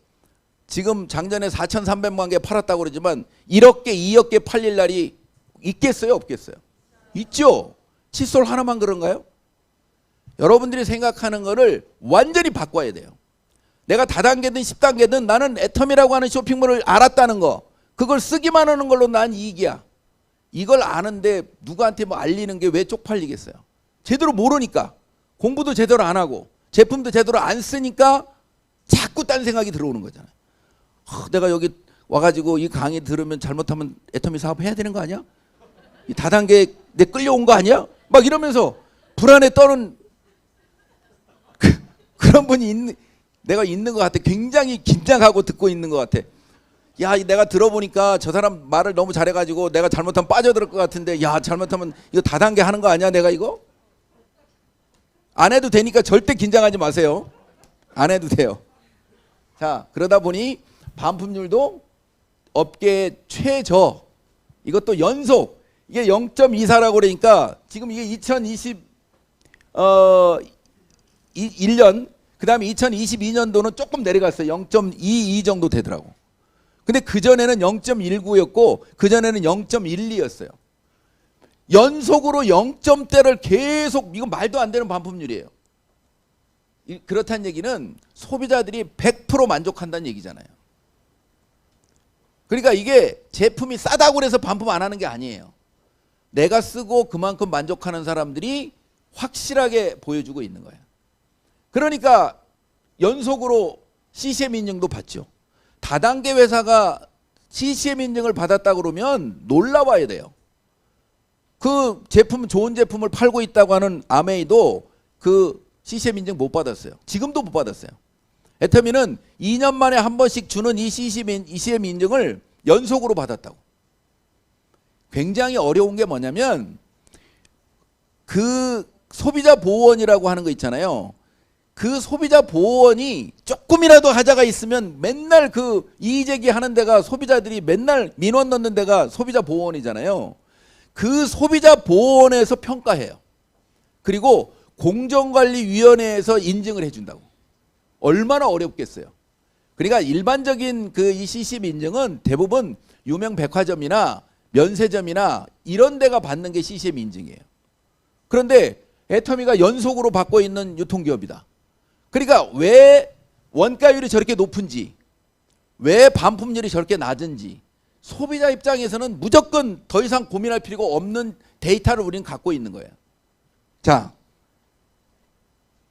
지금 작년에 4,300만 개 팔았다고 그러지만 1억 개, 2억 개 팔릴 날이 있겠어요? 없겠어요? 있죠. 칫솔 하나만 그런가요? 여러분들이 생각하는 거를 완전히 바꿔야 돼요. 내가 다단계든 10단계든 나는 애터미라고 하는 쇼핑몰을 알았다는 거, 그걸 쓰기만 하는 걸로 난 이익이야. 이걸 아는데 누구한테 뭐 알리는 게 왜 쪽팔리겠어요? 제대로 모르니까. 공부도 제대로 안 하고 제품도 제대로 안 쓰니까 자꾸 딴 생각이 들어오는 거잖아요. 내가 여기 와가지고 이 강의 들으면 잘못하면 애터미 사업 해야 되는 거 아니야? 이 다단계에 내 끌려온 거 아니야? 막 이러면서 불안에 떠는 그런 분이 내가 있는 것 같아. 굉장히 긴장하고 듣고 있는 것 같아. 야, 내가 들어보니까 저 사람 말을 너무 잘해가지고 내가 잘못하면 빠져들 것 같은데, 야, 잘못하면 이거 다단계 하는 거 아니야, 내가 이거? 안 해도 되니까 절대 긴장하지 마세요. 안 해도 돼요. 자, 그러다 보니 반품률도 업계 최저, 이것도 연속, 이게 0.24라고 그러니까 지금 이게 2021년, 그 다음에 2022년도는 조금 내려갔어요. 0.22 정도 되더라고. 근데 그전에는 0.19였고 그전에는 0.12였어요. 연속으로 0점대를 계속, 이건 말도 안 되는 반품률이에요. 그렇다는 얘기는 소비자들이 100% 만족한다는 얘기잖아요. 그러니까 이게 제품이 싸다고 해서 반품 안 하는 게 아니에요. 내가 쓰고 그만큼 만족하는 사람들이 확실하게 보여주고 있는 거예요. 그러니까 연속으로 CCM 인증도 받죠. 다단계 회사가 CCM 인증을 받았다 그러면 놀라워야 돼요. 그 제품, 좋은 제품을 팔고 있다고 하는 아메이도 그 CCM 인증 못 받았어요. 지금도 못 받았어요. 애터미는 2년 만에 한 번씩 주는 이 CCM 인증을 연속으로 받았다고. 굉장히 어려운 게 뭐냐면 그 소비자 보호원이라고 하는 거 있잖아요. 그 소비자 보호원이 조금이라도 하자가 있으면 맨날 그 이의제기 하는 데가, 소비자들이 맨날 민원 넣는 데가 소비자 보호원이잖아요. 그 소비자 보호원에서 평가해요. 그리고 공정관리위원회에서 인증을 해준다고. 얼마나 어렵겠어요. 그러니까 일반적인 그 이 CCM 인증은 대부분 유명 백화점이나 면세점이나 이런 데가 받는 게 CCM 인증이에요. 그런데 애터미가 연속으로 받고 있는 유통기업이다. 그러니까 왜 원가율이 저렇게 높은지, 왜 반품률이 저렇게 낮은지 소비자 입장에서는 무조건 더 이상 고민할 필요가 없는 데이터를 우리는 갖고 있는 거예요. 자,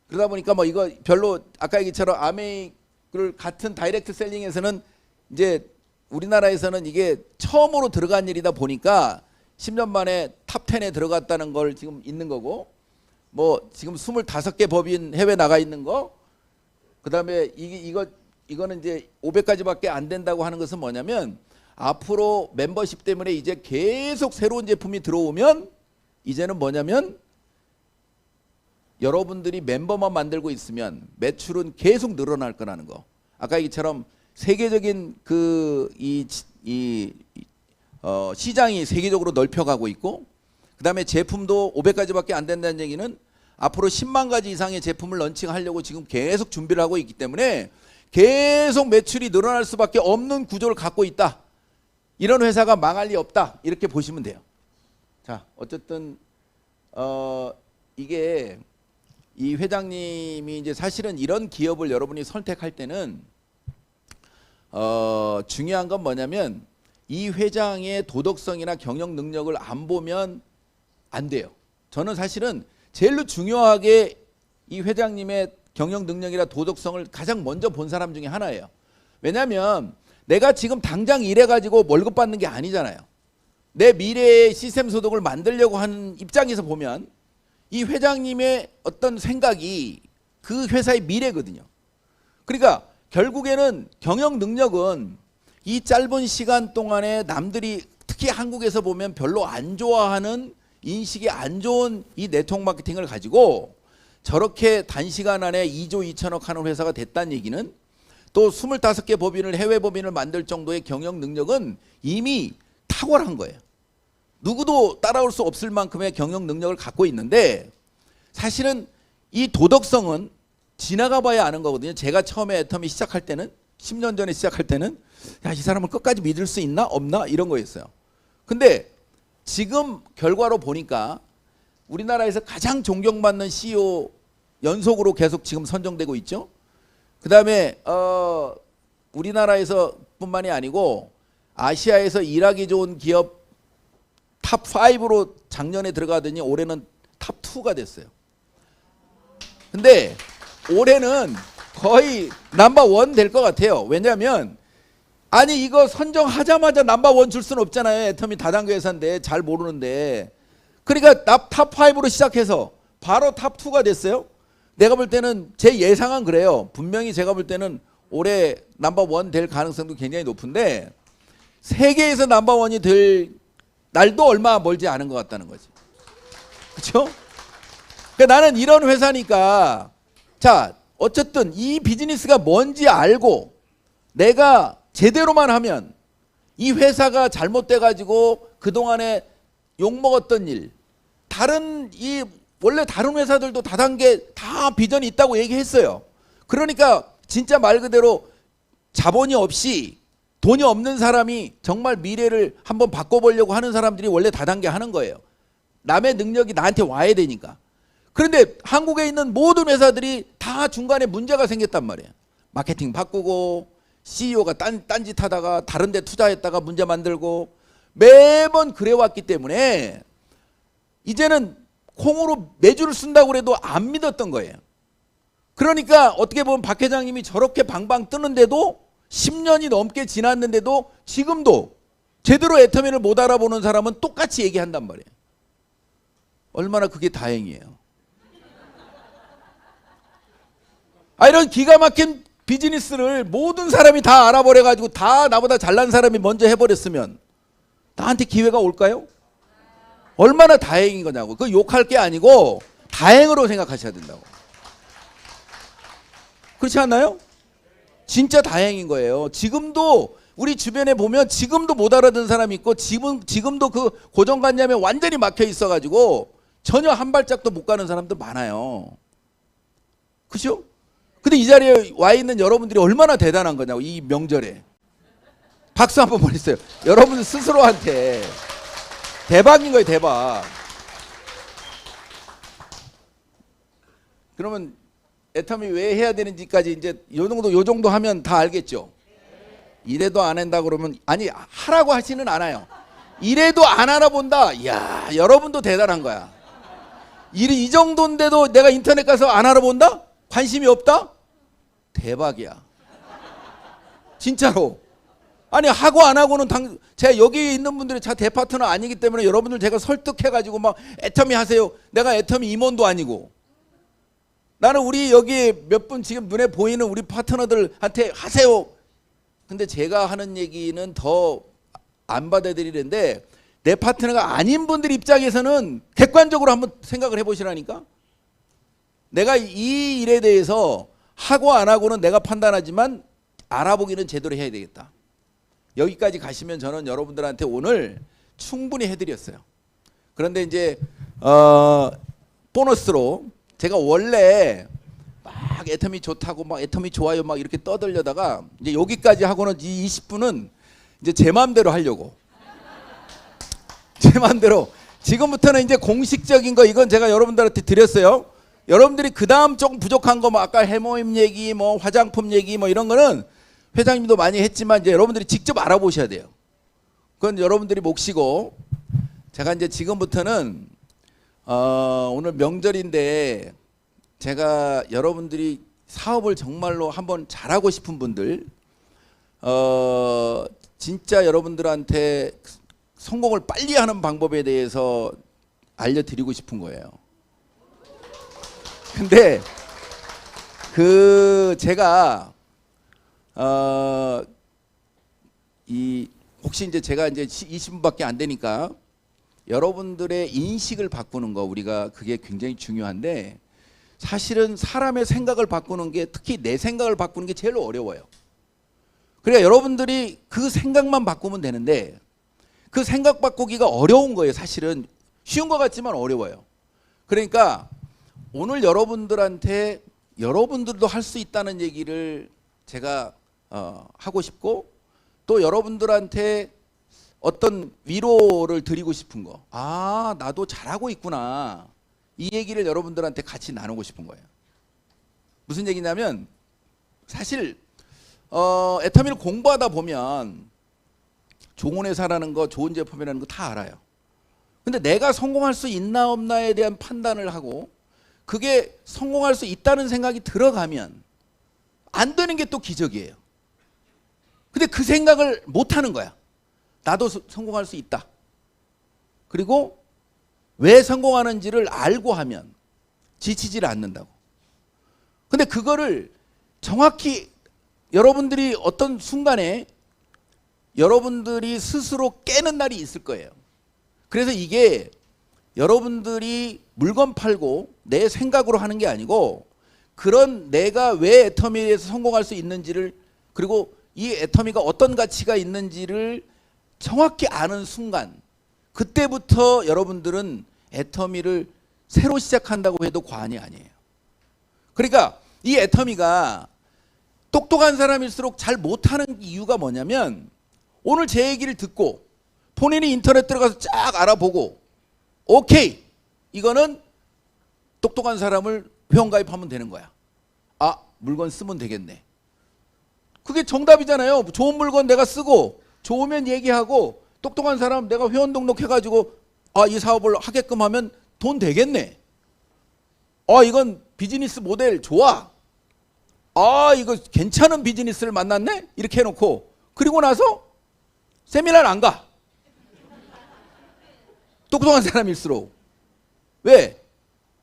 그러다 보니까 뭐 이거 별로 아까 얘기처럼 아메이를 같은 다이렉트 셀링에서는 이제 우리나라에서는 이게 처음으로 들어간 일이다 보니까 10년 만에 탑 10에 들어갔다는 걸 지금 있는 거고, 뭐 지금 25개 법인 해외 나가 있는 거, 그다음에 이거는 이제 500가지밖에 안 된다고 하는 것은 뭐냐면 앞으로 멤버십 때문에 이제 계속 새로운 제품이 들어오면 이제는 뭐냐면 여러분들이 멤버만 만들고 있으면 매출은 계속 늘어날 거라는 거. 아까 얘기처럼 세계적인 시장이 세계적으로 넓혀가고 있고, 그 다음에 제품도 500가지밖에 안 된다는 얘기는 앞으로 10만 가지 이상의 제품을 런칭하려고 지금 계속 준비를 하고 있기 때문에 계속 매출이 늘어날 수밖에 없는 구조를 갖고 있다. 이런 회사가 망할 리 없다. 이렇게 보시면 돼요. 자, 어쨌든 이게 이 회장님이 이제 사실은 이런 기업을 여러분이 선택할 때는 중요한 건 뭐냐면 이 회장의 도덕성이나 경영 능력을 안 보면 안 돼요. 저는 사실은 제일 중요하게 이 회장님의 경영 능력이나 도덕성을 가장 먼저 본 사람 중에 하나예요. 왜냐하면 내가 지금 당장 일해가지고 월급 받는 게 아니잖아요. 내 미래의 시스템 소득을 만들려고 하는 입장에서 보면 이 회장님의 어떤 생각이 그 회사의 미래거든요. 그러니까 결국에는 경영 능력은 이 짧은 시간 동안에 남들이 특히 한국에서 보면 별로 안 좋아하는, 인식이 안 좋은 이 네트워크 마케팅을 가지고 저렇게 단시간 안에 2조 2천억 하는 회사가 됐다는 얘기는, 또 25개 법인을, 해외 법인을 만들 정도의 경영 능력은 이미 탁월한 거예요. 누구도 따라올 수 없을 만큼의 경영 능력을 갖고 있는데, 사실은 이 도덕성은 지나가 봐야 아는 거거든요. 제가 처음에 애터미 시작할 때는, 10년 전에 시작할 때는 야, 이 사람을 끝까지 믿을 수 있나 없나 이런 거였어요. 근데 지금 결과로 보니까 우리나라에서 가장 존경받는 CEO 연속으로 계속 지금 선정되고 있죠. 그 다음에 우리나라에서 뿐만이 아니고 아시아에서 일하기 좋은 기업 탑 5로 작년에 들어가더니 올해는 탑 2가 됐어요. 근데 올해는 거의 넘버 1 될 것 같아요. 왜냐하면 아니 이거 선정하자마자 넘버 1 줄 수는 없잖아요. 애터미 다단계 회사인데 잘 모르는데. 그러니까 탑 5로 시작해서 바로 탑 2가 됐어요. 내가 볼 때는 제 예상은 그래요. 분명히 제가 볼 때는 올해 넘버 1 될 가능성도 굉장히 높은데 세계에서 넘버 1이 될 날도 얼마 멀지 않은 것 같다는 거지. 그렇죠? 그러니까 나는 이런 회사니까 자 어쨌든 이 비즈니스가 뭔지 알고 내가 제대로만 하면 이 회사가 잘못돼 가지고 그동안에 욕먹었던 일 원래 다른 회사들도 다단계 다 비전이 있다고 얘기했어요. 그러니까 진짜 말 그대로 자본이 없이 돈이 없는 사람이 정말 미래를 한번 바꿔보려고 하는 사람들이 원래 다단계 하는 거예요. 남의 능력이 나한테 와야 되니까. 그런데 한국에 있는 모든 회사들이 다 중간에 문제가 생겼단 말이에요. 마케팅 바꾸고 CEO가 딴짓 하다가 다른 데 투자했다가 문제 만들고 매번 그래왔기 때문에 이제는 콩으로 매주를 쓴다고 해도 안 믿었던 거예요. 그러니까 어떻게 보면 박 회장님이 저렇게 방방 뜨는데도 10년이 넘게 지났는데도 지금도 제대로 애터미를 못 알아보는 사람은 똑같이 얘기한단 말이에요. 얼마나 그게 다행이에요. 이런 기가 막힌 비즈니스를 모든 사람이 다 알아버려가지고 다 나보다 잘난 사람이 먼저 해버렸으면 나한테 기회가 올까요? 얼마나 다행인 거냐고. 그거 욕할 게 아니고 다행으로 생각하셔야 된다고. 그렇지 않나요? 진짜 다행인 거예요. 지금도 우리 주변에 보면 지금도 못 알아듣는 사람이 있고 지금도 그 고정관념에 완전히 막혀 있어가지고 전혀 한 발짝도 못 가는 사람도 많아요. 그죠? 근데 이 자리에 와 있는 여러분들이 얼마나 대단한 거냐고. 이 명절에 박수 한번 보내주세요. 여러분 스스로한테 대박인 거예요. 대박. 그러면 애터미 왜 해야 되는지까지 이제 요 정도 하면 다 알겠죠. 이래도 안 한다 그러면 아니 하라고 하지는 않아요. 이래도 안 알아본다. 이야 여러분도 대단한 거야. 이 정도인데도 내가 인터넷 가서 안 알아본다? 관심이 없다? 대박이야. 진짜로. 아니 하고 안 하고는 제가 여기 있는 분들이 다 대파트너 아니기 때문에 여러분들 제가 설득해가지고 막 애터미 하세요. 내가 애터미 임원도 아니고. 나는 우리 여기 몇 분 지금 눈에 보이는 우리 파트너들한테 하세요. 근데 제가 하는 얘기는 더 안 받아들이는데 내 파트너가 아닌 분들 입장에서는 객관적으로 한번 생각을 해보시라니까. 내가 이 일에 대해서 하고 안 하고는 내가 판단하지만 알아보기는 제대로 해야 되겠다. 여기까지 가시면 저는 여러분들한테 오늘 충분히 해드렸어요. 그런데 이제 보너스로 제가 원래 막 애터미 좋다고 막 애터미 좋아요 막 이렇게 떠들려다가 이제 여기까지 하고는 이 20분은 이제 제 마음대로 하려고. 제 마음대로. 지금부터는 이제 공식적인 거 이건 제가 여러분들한테 드렸어요. 여러분들이 그 다음 조금 부족한 거 뭐 아까 해모임 얘기 뭐 화장품 얘기 뭐 이런 거는 회장님도 많이 했지만 이제 여러분들이 직접 알아보셔야 돼요. 그건 여러분들이 몫이고 제가 이제 지금부터는 오늘 명절인데 제가 여러분들이 사업을 정말로 한번 잘하고 싶은 분들 진짜 여러분들한테 성공을 빨리 하는 방법에 대해서 알려드리고 싶은 거예요. 근데 제가 혹시 이제 제가 이제 20분밖에 안 되니까 여러분들의 인식을 바꾸는 거 우리가 그게 굉장히 중요한데 사실은 사람의 생각을 바꾸는 게 특히 내 생각을 바꾸는 게 제일 어려워요. 그러니까 여러분들이 그 생각만 바꾸면 되는데 그 생각 바꾸기가 어려운 거예요. 사실은 쉬운 것 같지만 어려워요. 그러니까 오늘 여러분들한테 여러분들도 할 수 있다는 얘기를 제가 하고 싶고 또 여러분들한테 어떤 위로를 드리고 싶은 거. 아, 나도 잘하고 있구나. 이 얘기를 여러분들한테 같이 나누고 싶은 거예요. 무슨 얘기냐면 사실 애터미를 공부하다 보면 좋은 회사라는 거, 좋은 제품이라는 거 다 알아요. 근데 내가 성공할 수 있나 없나에 대한 판단을 하고 그게 성공할 수 있다는 생각이 들어가면 안 되는 게 또 기적이에요. 근데 그 생각을 못 하는 거야. 나도 성공할 수 있다. 그리고 왜 성공하는지를 알고 하면 지치지를 않는다고. 근데 그거를 정확히 여러분들이 어떤 순간에 여러분들이 스스로 깨는 날이 있을 거예요. 그래서 이게 여러분들이 물건 팔고 내 생각으로 하는 게 아니고 그런 내가 왜 애터미에서 성공할 수 있는지를 그리고 이 애터미가 어떤 가치가 있는지를 정확히 아는 순간 그때부터 여러분들은 애터미를 새로 시작한다고 해도 과언이 아니에요. 그러니까 이 애터미가 똑똑한 사람일수록 잘 못하는 이유가 뭐냐면 오늘 제 얘기를 듣고 본인이 인터넷 들어가서 쫙 알아보고 오케이 이거는 똑똑한 사람을 회원가입하면 되는 거야. 아 물건 쓰면 되겠네. 그게 정답이잖아요. 좋은 물건 내가 쓰고 좋으면 얘기하고 똑똑한 사람 내가 회원 등록해가지고 아 이 사업을 하게끔 하면 돈 되겠네. 아 이건 비즈니스 모델 좋아. 아 이거 괜찮은 비즈니스를 만났네. 이렇게 해놓고 그리고 나서 세미나를 안 가. 똑똑한 사람일수록. 왜?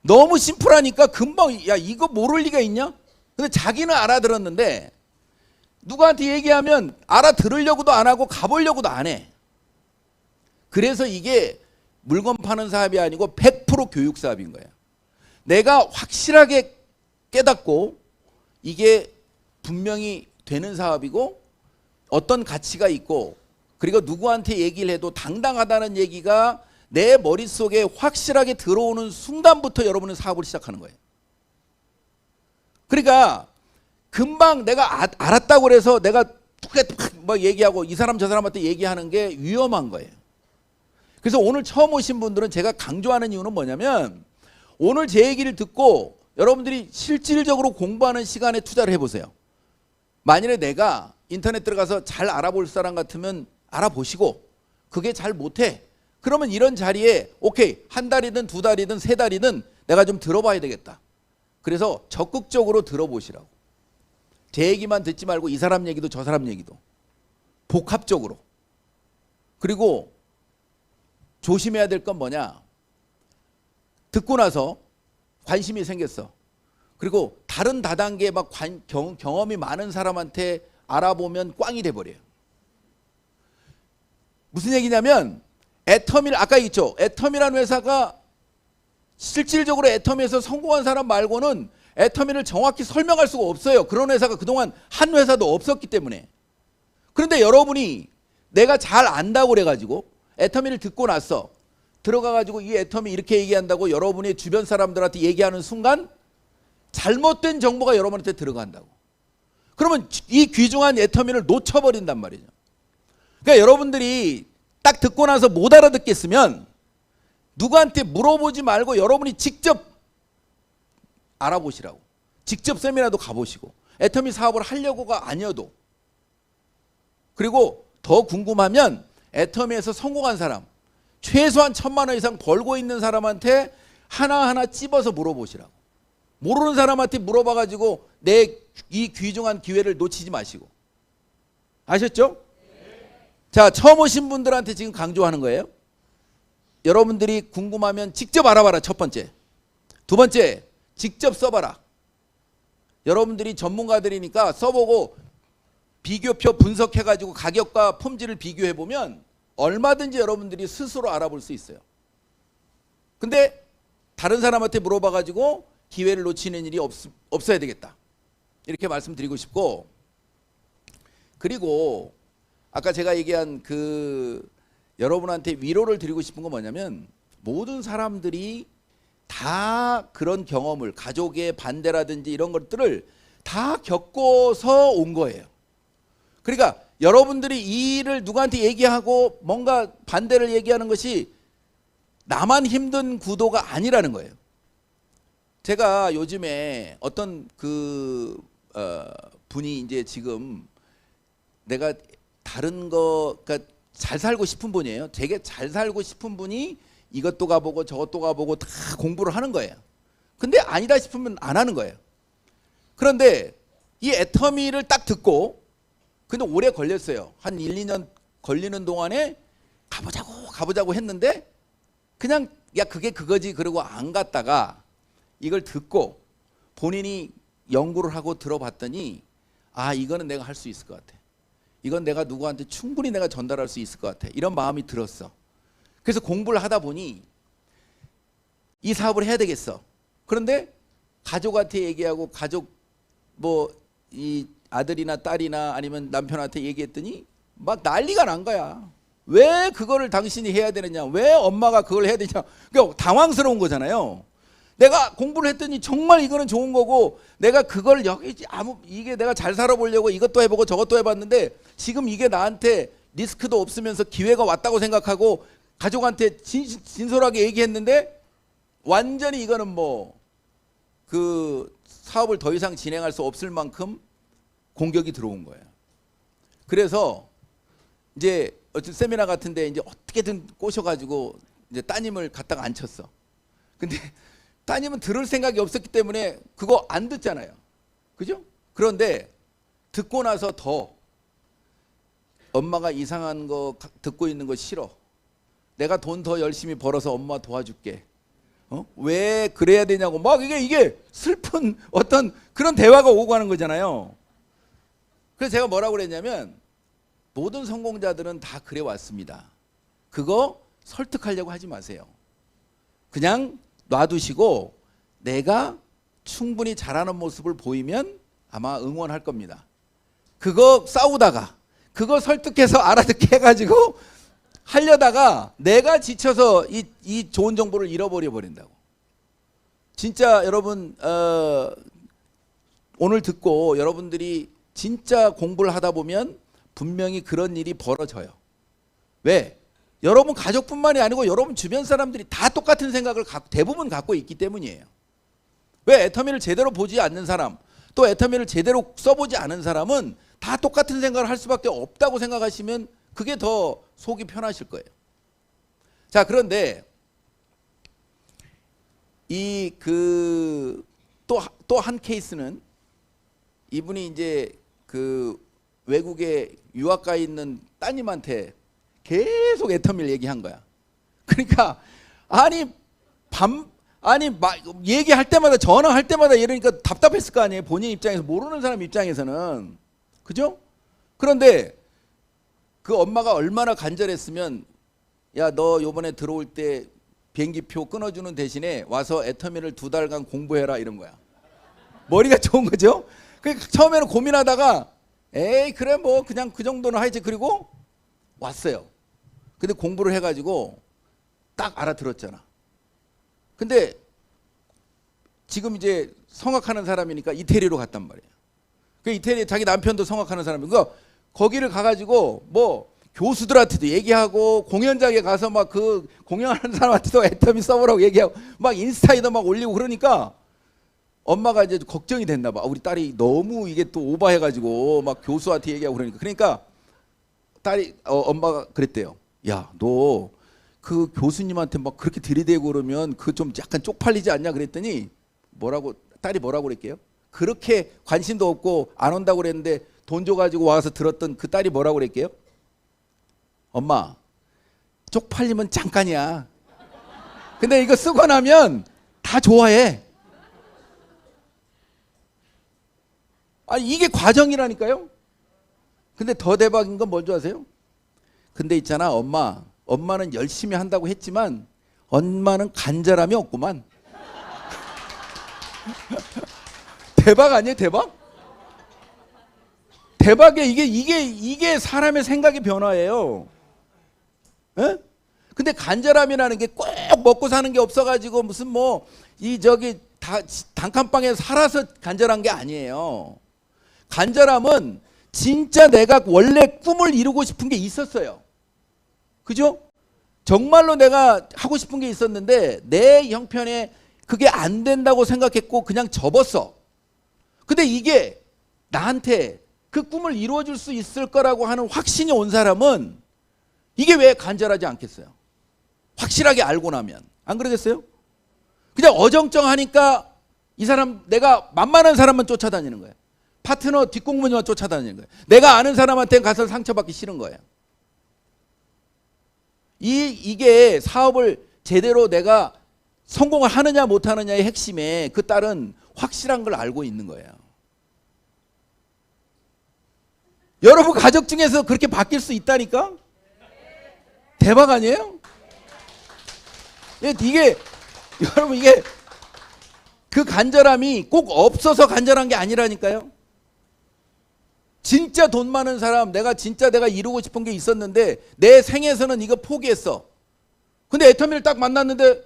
너무 심플하니까 금방 야 이거 모를 리가 있냐? 근데 자기는 알아들었는데 누구한테 얘기하면 알아들으려고도 안 하고 가보려고도 안 해. 그래서 이게 물건 파는 사업이 아니고 100% 교육 사업인 거예요. 내가 확실하게 깨닫고 이게 분명히 되는 사업이고 어떤 가치가 있고 그리고 누구한테 얘기를 해도 당당하다는 얘기가 내 머릿속에 확실하게 들어오는 순간부터 여러분은 사업을 시작하는 거예요. 그러니까 금방 내가 알았다고 그래서 내가 막 얘기하고 이 사람 저 사람한테 얘기하는 게 위험한 거예요. 그래서 오늘 처음 오신 분들은 제가 강조하는 이유는 뭐냐면 오늘 제 얘기를 듣고 여러분들이 실질적으로 공부하는 시간에 투자를 해보세요. 만일에 내가 인터넷 들어가서 잘 알아볼 사람 같으면 알아보시고 그게 잘 못해. 그러면 이런 자리에 오케이 한 달이든 두 달이든 세 달이든 내가 좀 들어봐야 되겠다. 그래서 적극적으로 들어보시라고. 제 얘기만 듣지 말고 이 사람 얘기도 저 사람 얘기도 복합적으로. 그리고 조심해야 될 건 뭐냐. 듣고 나서 관심이 생겼어. 그리고 다른 다단계 막 경험이 많은 사람한테 알아보면 꽝이 돼버려요. 무슨 얘기냐면 애터미를 아까 있죠. 애터미라는 회사가 실질적으로 애터미에서 성공한 사람 말고는 애터미를 정확히 설명할 수가 없어요. 그런 회사가 그동안 한 회사도 없었기 때문에. 그런데 여러분이 내가 잘 안다고 그래가지고 애터미를 듣고 나서 들어가가지고 이 애터미 이렇게 얘기한다고 여러분이 주변 사람들한테 얘기하는 순간 잘못된 정보가 여러분한테 들어간다고. 그러면 이 귀중한 애터미를 놓쳐버린단 말이죠. 그러니까 여러분들이 딱 듣고 나서 못 알아듣겠으면 누구한테 물어보지 말고 여러분이 직접 알아보시라고. 직접 세미나도 가보시고 애터미 사업을 하려고가 아니어도. 그리고 더 궁금하면 애터미에서 성공한 사람 최소한 1,000만 원 이상 벌고 있는 사람한테 하나하나 찝어서 물어보시라고. 모르는 사람한테 물어봐가지고 내 이 귀중한 기회를 놓치지 마시고. 아셨죠? 자, 처음 오신 분들한테 지금 강조하는 거예요. 여러분들이 궁금하면 직접 알아봐라. 첫 번째. 두 번째, 직접 써봐라. 여러분들이 전문가들이니까 써보고 비교표 분석해가지고 가격과 품질을 비교해보면 얼마든지 여러분들이 스스로 알아볼 수 있어요. 근데 다른 사람한테 물어봐가지고 기회를 놓치는 일이 없어야 되겠다. 이렇게 말씀드리고 싶고, 그리고 아까 제가 얘기한 그 여러분한테 위로를 드리고 싶은 건 뭐냐면 모든 사람들이 다 그런 경험을 가족의 반대라든지 이런 것들을 다 겪어서 온 거예요. 그러니까 여러분들이 이 일을 누구한테 얘기하고 뭔가 반대를 얘기하는 것이 나만 힘든 구도가 아니라는 거예요. 제가 요즘에 어떤 분이 이제 지금 내가 다른 거, 그러니까 잘 살고 싶은 분이에요. 되게 잘 살고 싶은 분이 이것도 가보고 저것도 가보고 다 공부를 하는 거예요. 근데 아니다 싶으면 안 하는 거예요. 그런데 이 애터미를 딱 듣고, 근데 오래 걸렸어요. 한 1, 2년 걸리는 동안에 가보자고 했는데 그냥 야 그게 그거지 그러고 안 갔다가 이걸 듣고 본인이 연구를 하고 들어봤더니 아 이거는 내가 할 수 있을 것 같아. 이건 내가 누구한테 충분히 내가 전달할 수 있을 것 같아. 이런 마음이 들었어. 그래서 공부를 하다 보니 이 사업을 해야 되겠어. 그런데 가족한테 얘기하고 가족 뭐 이 아들이나 딸이나 아니면 남편한테 얘기했더니 막 난리가 난 거야. 왜 그거를 당신이 해야 되느냐? 왜 엄마가 그걸 해야 되냐? 그러니까 당황스러운 거잖아요. 내가 공부를 했더니 정말 이거는 좋은 거고 내가 그걸 여기 이게 내가 잘 살아보려고 이것도 해보고 저것도 해봤는데 지금 이게 나한테 리스크도 없으면서 기회가 왔다고 생각하고 가족한테 진솔하게 얘기했는데 완전히 이거는 뭐 그 사업을 더 이상 진행할 수 없을 만큼 공격이 들어온 거예요. 그래서 이제 어떤 세미나 같은데 이제 어떻게든 꼬셔가지고 이제 따님을 갖다가 앉혔어. 근데 따님은 들을 생각이 없었기 때문에 그거 안 듣잖아요. 그죠? 그런데 듣고 나서 더 엄마가 이상한 거 듣고 있는 거 싫어. 내가 돈 더 열심히 벌어서 엄마 도와줄게. 왜 그래야 되냐고 막 이게 슬픈 어떤 그런 대화가 오고 가는 거잖아요. 그래서 제가 뭐라고 그랬냐면 모든 성공자들은 다 그래 왔습니다. 그거 설득하려고 하지 마세요. 그냥 놔두시고 내가 충분히 잘하는 모습을 보이면 아마 응원할 겁니다. 그거 싸우다가 그거 설득해서 알아듣게 해가지고 하려다가 내가 지쳐서 이 좋은 정보를 잃어버려 버린다고. 진짜 여러분 오늘 듣고 여러분들이 진짜 공부를 하다 보면 분명히 그런 일이 벌어져요. 왜? 여러분 가족뿐만이 아니고 여러분 주변 사람들이 다 똑같은 생각을 대부분 갖고 있기 때문이에요. 왜? 애터미를 제대로 보지 않는 사람, 또 애터미를 제대로 써보지 않은 사람은 다 똑같은 생각을 할 수밖에 없다고 생각하시면 그게 더 속이 편하실 거예요. 자, 그런데 이 또 한 케이스는 이분이 이제 그 외국에 유학 가 있는 따님한테 계속 애터미를 얘기한 거야. 그러니까 얘기할 때마다 전화할 때마다 이러니까 답답했을 거 아니에요. 본인 입장에서 모르는 사람 입장에서는. 그죠? 그런데 그 엄마가 얼마나 간절했으면 야 너 요번에 들어올 때 비행기표 끊어주는 대신에 와서 애터미를 2달간 공부해라 이런 거야. 머리가 좋은 거죠? 그러니까 처음에는 고민하다가 에이 그래 뭐 그냥 그 정도는 하지. 그리고 왔어요. 근데 공부를 해가지고 딱 알아들었잖아. 근데 지금 이제 성악하는 사람이니까 이태리로 갔단 말이에요. 그 이태리 자기 남편도 성악하는 사람이고 그러니까 거기를 가가지고 뭐 교수들한테도 얘기하고 공연장에 가서 막 그 공연하는 사람한테도 애터미 써보라고 얘기하고 막 인스타에도 막 올리고 그러니까 엄마가 이제 걱정이 됐나 봐. 우리 딸이 너무 이게 또 오버해가지고 막 교수한테 얘기하고 그러니까 엄마가 그랬대요. 야, 너 그 교수님한테 막 그렇게 들이대고 그러면 그 좀 약간 쪽팔리지 않냐 그랬더니 딸이 뭐라고 그랬게요? 그렇게 관심도 없고 안 온다고 그랬는데 돈 줘가지고 와서 들었던 그 딸이 뭐라고 그랬게요? 엄마, 쪽팔리면 잠깐이야. 근데 이거 쓰고 나면 다 좋아해. 아니 이게 과정이라니까요. 근데 더 대박인 건 뭔지 아세요? 근데 있잖아 엄마는 열심히 한다고 했지만 엄마는 간절함이 없구만. 대박 아니에요? 대박이에요. 이게 사람의 생각의 변화예요. 에? 근데 간절함이라는 게 꼭 먹고 사는 게 없어가지고 무슨 단칸방에 살아서 간절한 게 아니에요. 간절함은 진짜 내가 원래 꿈을 이루고 싶은 게 있었어요. 그죠? 정말로 내가 하고 싶은 게 있었는데 내 형편에 그게 안 된다고 생각했고 그냥 접었어. 근데 이게 나한테 그 꿈을 이루어줄 수 있을 거라고 하는 확신이 온 사람은 이게 왜 간절하지 않겠어요? 확신 확실하게 알고 나면. 안 그러겠어요? 그냥 어정쩡하니까 이 사람, 내가 만만한 사람만 쫓아다니는 거예요. 파트너 뒷공무니만 쫓아다니는 거예요. 내가 아는 사람한테 가서 상처받기 싫은 거예요. 이게 사업을 제대로 내가 성공을 하느냐 못하느냐의 핵심에 그 딸은 확실한 걸 알고 있는 거예요. 여러분 가족 중에서 그렇게 바뀔 수 있다니까? 대박 아니에요? 이게 여러분, 이게 그 간절함이 꼭 없어서 간절한 게 아니라니까요. 진짜 돈 많은 사람, 내가 이루고 싶은 게 있었는데 내 생에서는 이거 포기했어. 근데 애터미를 딱 만났는데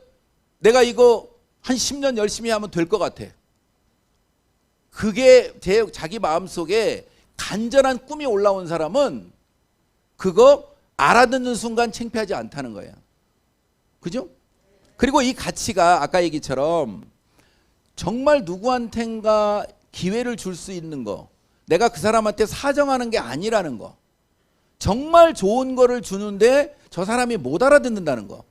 내가 이거 한 10년 열심히 하면 될 것 같아. 그게 자기 마음속에 간절한 꿈이 올라온 사람은 그거 알아듣는 순간 창피하지 않다는 거예요. 그죠? 그리고 이 가치가 아까 얘기처럼 정말 누구한텐가 기회를 줄 수 있는 거, 내가 그 사람한테 사정하는 게 아니라는 거, 정말 좋은 거를 주는데 저 사람이 못 알아듣는다는 거,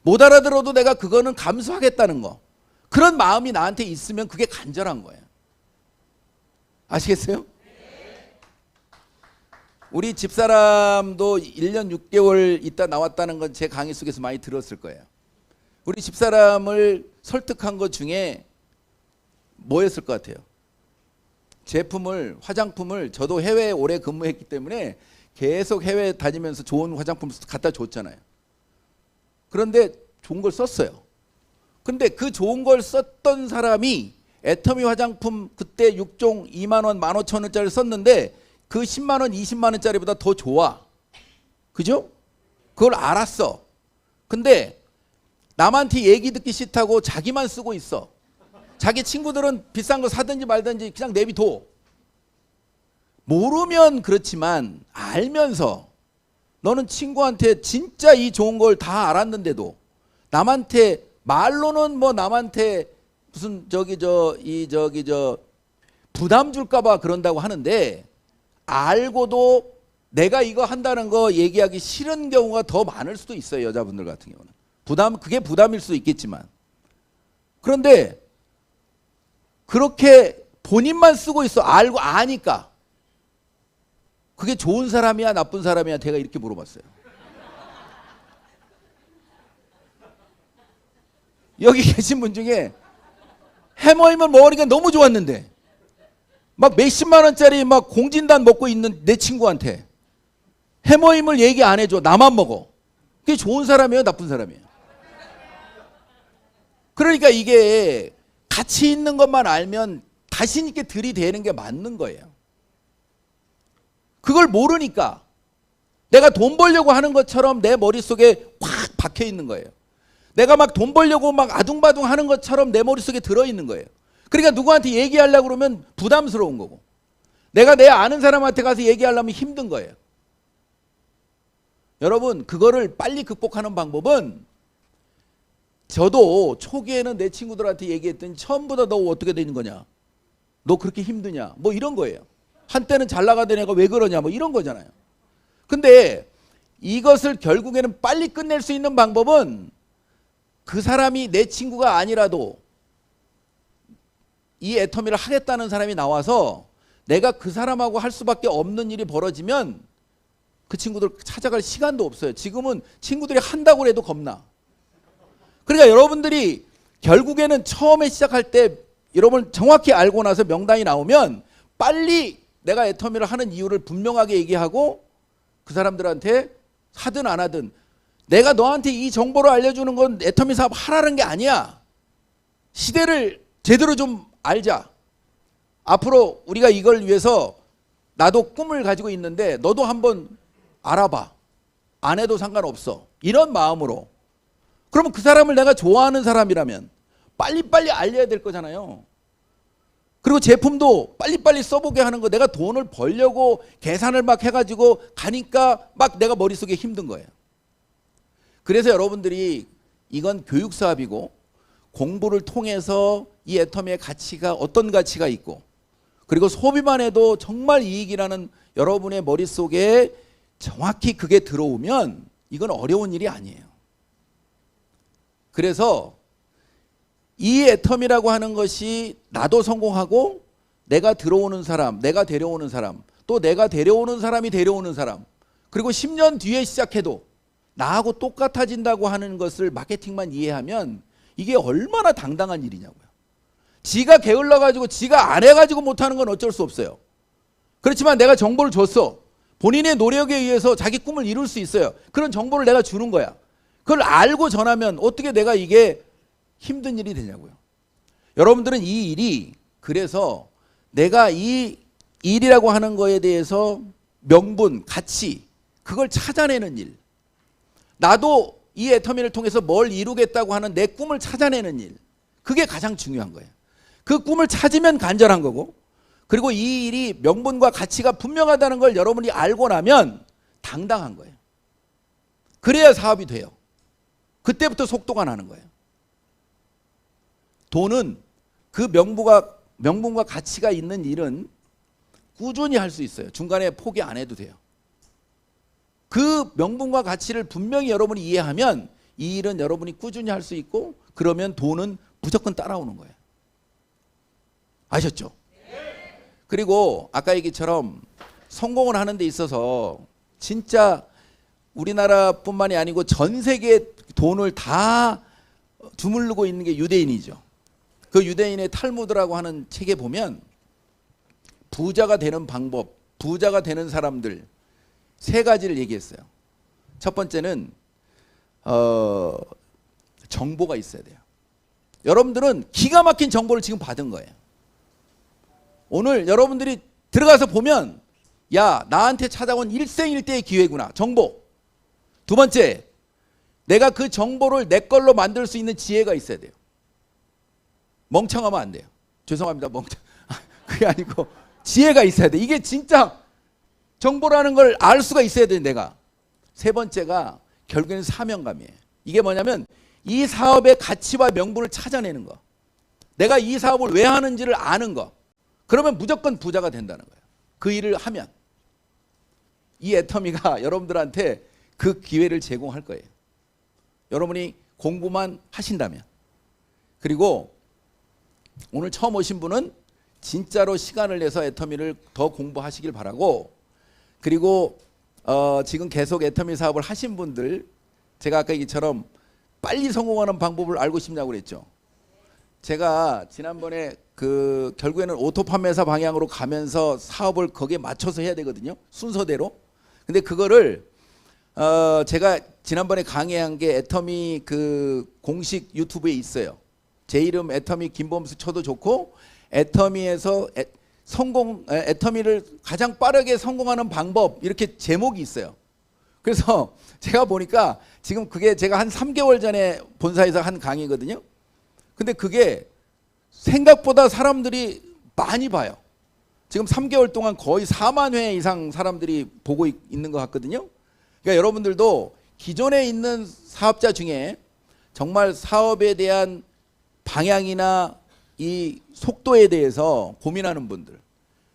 못 알아들어도 내가 그거는 감수하겠다는 거, 그런 마음이 나한테 있으면 그게 간절한 거예요. 아시겠어요? 우리 집사람도 1년 6개월 있다 나왔다는 건 제 강의 속에서 많이 들었을 거예요. 우리 집사람을 설득한 것 중에 뭐였을 것 같아요? 화장품을 저도 해외에 오래 근무했기 때문에 계속 해외 다니면서 좋은 화장품 갖다 줬잖아요. 그런데 좋은 걸 썼어요. 근데 그 좋은 걸 썼던 사람이 애터미 화장품 그때 6종 2만 원, 15,000원짜리 썼는데 그 10만 원, 20만 원짜리보다 더 좋아. 그죠? 그걸 알았어. 근데 남한테 얘기 듣기 싫다고 자기만 쓰고 있어. 자기 친구들은 비싼 거 사든지 말든지 그냥 내비둬. 모르면 그렇지만 알면서 너는 친구한테 진짜 이 좋은 걸 다 알았는데도 남한테 말로는 뭐 남한테 무슨 부담 줄까봐 그런다고 하는데 알고도 내가 이거 한다는 거 얘기하기 싫은 경우가 더 많을 수도 있어요. 여자분들 같은 경우는. 그게 부담일 수도 있겠지만. 그런데 그렇게 본인만 쓰고 있어. 알고 아니까. 그게 좋은 사람이야 나쁜 사람이야 제가 이렇게 물어봤어요. 여기 계신 분 중에 해머임을 먹으니까 너무 좋았는데 막 몇십만 원짜리 막 공진단 먹고 있는 내 친구한테 해머임을 얘기 안 해줘. 나만 먹어. 그게 좋은 사람이에요 나쁜 사람이에요? 그러니까 이게 가치 있는 것만 알면 자신 있게 들이대는 게 맞는 거예요. 그걸 모르니까 내가 돈 벌려고 하는 것처럼 내 머릿속에 확 박혀 있는 거예요. 내가 막 돈 벌려고 막 아둥바둥 하는 것처럼 내 머릿속에 들어있는 거예요. 그러니까 누구한테 얘기하려고 그러면 부담스러운 거고 내가 내 아는 사람한테 가서 얘기하려면 힘든 거예요. 여러분 그거를 빨리 극복하는 방법은 저도 초기에는 내 친구들한테 얘기했더니 처음부터 너 어떻게 되는 거냐, 너 그렇게 힘드냐, 뭐 이런 거예요. 한때는 잘 나가던 애가 왜 그러냐, 뭐 이런 거잖아요. 근데 이것을 결국에는 빨리 끝낼 수 있는 방법은 그 사람이 내 친구가 아니라도 이 애터미를 하겠다는 사람이 나와서 내가 그 사람하고 할 수밖에 없는 일이 벌어지면 그 친구들 찾아갈 시간도 없어요. 지금은 친구들이 한다고 해도 겁나. 그러니까 여러분들이 결국에는 처음에 시작할 때 여러분 정확히 알고 나서 명단이 나오면 빨리 내가 애터미를 하는 이유를 분명하게 얘기하고 그 사람들한테 하든 안 하든 내가 너한테 이 정보를 알려주는 건 애터미 사업 하라는 게 아니야. 시대를 제대로 좀 알자. 앞으로 우리가 이걸 위해서 나도 꿈을 가지고 있는데 너도 한번 알아봐. 안 해도 상관없어. 이런 마음으로. 그러면 그 사람을 내가 좋아하는 사람이라면 빨리빨리 알려야 될 거잖아요. 그리고 제품도 빨리빨리 써보게 하는 거, 내가 돈을 벌려고 계산을 막 해가지고 가니까 막 내가 머릿속에 힘든 거예요. 그래서 여러분들이 이건 교육 사업이고 공부를 통해서 이 애터미의 가치가 어떤 가치가 있고 그리고 소비만 해도 정말 이익이라는 여러분의 머릿속에 정확히 그게 들어오면 이건 어려운 일이 아니에요. 그래서 이 애텀이라고 하는 것이 나도 성공하고 내가 들어오는 사람, 내가 데려오는 사람, 또 내가 데려오는 사람이 데려오는 사람, 그리고 10년 뒤에 시작해도 나하고 똑같아진다고 하는 것을 마케팅만 이해하면 이게 얼마나 당당한 일이냐고요. 지가 게을러 가지고 지가 안 해가지고 못하는 건 어쩔 수 없어요. 그렇지만 내가 정보를 줬어. 본인의 노력에 의해서 자기 꿈을 이룰 수 있어요. 그런 정보를 내가 주는 거야. 그걸 알고 전하면 어떻게 내가 이게 힘든 일이 되냐고요. 여러분들은 이 일이, 그래서 내가 이 일이라고 하는 거에 대해서 명분, 가치, 그걸 찾아내는 일, 나도 이 애터미를 통해서 뭘 이루겠다고 하는 내 꿈을 찾아내는 일, 그게 가장 중요한 거예요. 그 꿈을 찾으면 간절한 거고, 그리고 이 일이 명분과 가치가 분명하다는 걸 여러분이 알고 나면 당당한 거예요. 그래야 사업이 돼요. 그때부터 속도가 나는 거예요. 돈은 그 명분과 가치가 있는 일은 꾸준히 할 수 있어요. 중간에 포기 안 해도 돼요. 그 명분과 가치를 분명히 여러분이 이해하면 이 일은 여러분이 꾸준히 할 수 있고, 그러면 돈은 무조건 따라오는 거예요. 아셨죠? 그리고 아까 얘기처럼 성공을 하는 데 있어서 진짜 우리나라뿐만이 아니고 전 세계에 돈을 다 주물르고 있는 게 유대인이죠. 그 유대인의 탈무드라고 하는 책에 보면 부자가 되는 방법, 부자가 되는 사람들 세 가지를 얘기했어요. 첫 번째는 정보가 있어야 돼요. 여러분들은 기가 막힌 정보를 지금 받은 거예요. 오늘 여러분들이 들어가서 보면 야, 나한테 찾아온 일생일대의 기회구나. 정보. 두 번째, 내가 그 정보를 내 걸로 만들 수 있는 지혜가 있어야 돼요. 멍청하면 안 돼요. 죄송합니다. 그게 아니고 지혜가 있어야 돼. 이게 진짜 정보라는 걸 알 수가 있어야 돼, 내가. 세 번째가 결국에는 사명감이에요. 이게 뭐냐면 이 사업의 가치와 명분을 찾아내는 거. 내가 이 사업을 왜 하는지를 아는 거. 그러면 무조건 부자가 된다는 거예요. 그 일을 하면. 이 애터미가 여러분들한테 그 기회를 제공할 거예요. 여러분이 공부만 하신다면. 그리고 오늘 처음 오신 분은 진짜로 시간을 내서 애터미를 더 공부하시길 바라고, 그리고 지금 계속 애터미 사업을 하신 분들, 제가 아까 얘기처럼 빨리 성공하는 방법을 알고 싶냐고 그랬죠. 제가 지난번에 결국에는 오토 판매사 방향으로 가면서 사업을 거기에 맞춰서 해야 되거든요. 순서대로. 근데 그거를 제가 지난번에 강의한 게 애터미 공식 유튜브에 있어요. 제 이름 애터미 김범수 쳐도 좋고, 애터미에서 애터미를 가장 빠르게 성공하는 방법, 이렇게 제목이 있어요. 그래서 제가 보니까 지금 그게 제가 한 3개월 전에 본사에서 한 강의거든요. 근데 그게 생각보다 사람들이 많이 봐요. 지금 3개월 동안 거의 4만 회 이상 사람들이 보고 있는 것 같거든요. 그러니까 여러분들도 기존에 있는 사업자 중에 정말 사업에 대한 방향이나 이 속도에 대해서 고민하는 분들,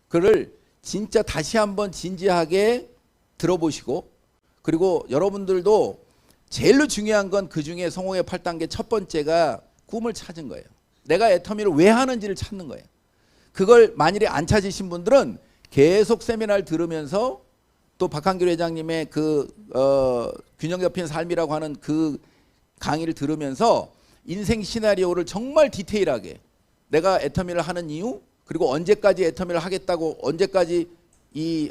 그를 진짜 다시 한번 진지하게 들어보시고, 그리고 여러분들도 제일로 중요한 건 그 중에 성공의 8단계 첫 번째가 꿈을 찾은 거예요. 내가 애터미를 왜 하는지를 찾는 거예요. 그걸 만일에 안 찾으신 분들은 계속 세미나를 들으면서 또 박한길 회장님의 균형 잡힌 삶이라고 하는 그 강의를 들으면서 인생 시나리오를 정말 디테일하게, 내가 애터미를 하는 이유, 그리고 언제까지 애터미를 하겠다고, 언제까지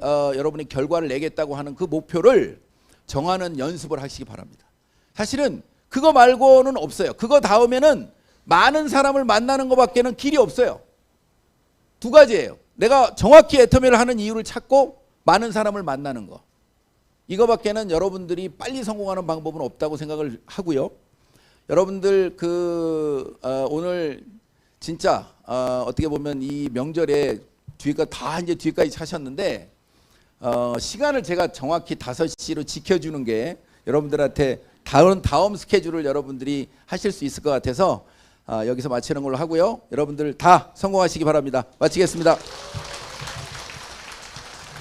여러분이 결과를 내겠다고 하는 그 목표를 정하는 연습을 하시기 바랍니다. 사실은 그거 말고는 없어요. 그거 다음에는 많은 사람을 만나는 것밖에는 길이 없어요. 두 가지예요. 내가 정확히 애터미를 하는 이유를 찾고 많은 사람을 만나는 거. 이거밖에는 여러분들이 빨리 성공하는 방법은 없다고 생각을 하고요. 여러분들 오늘 진짜 어떻게 보면 이 명절에 뒤까지 차셨는데 시간을 제가 정확히 5시로 지켜주는 게 여러분들한테 다음 스케줄을 여러분들이 하실 수 있을 것 같아서 여기서 마치는 걸로 하고요. 여러분들 다 성공하시기 바랍니다. 마치겠습니다.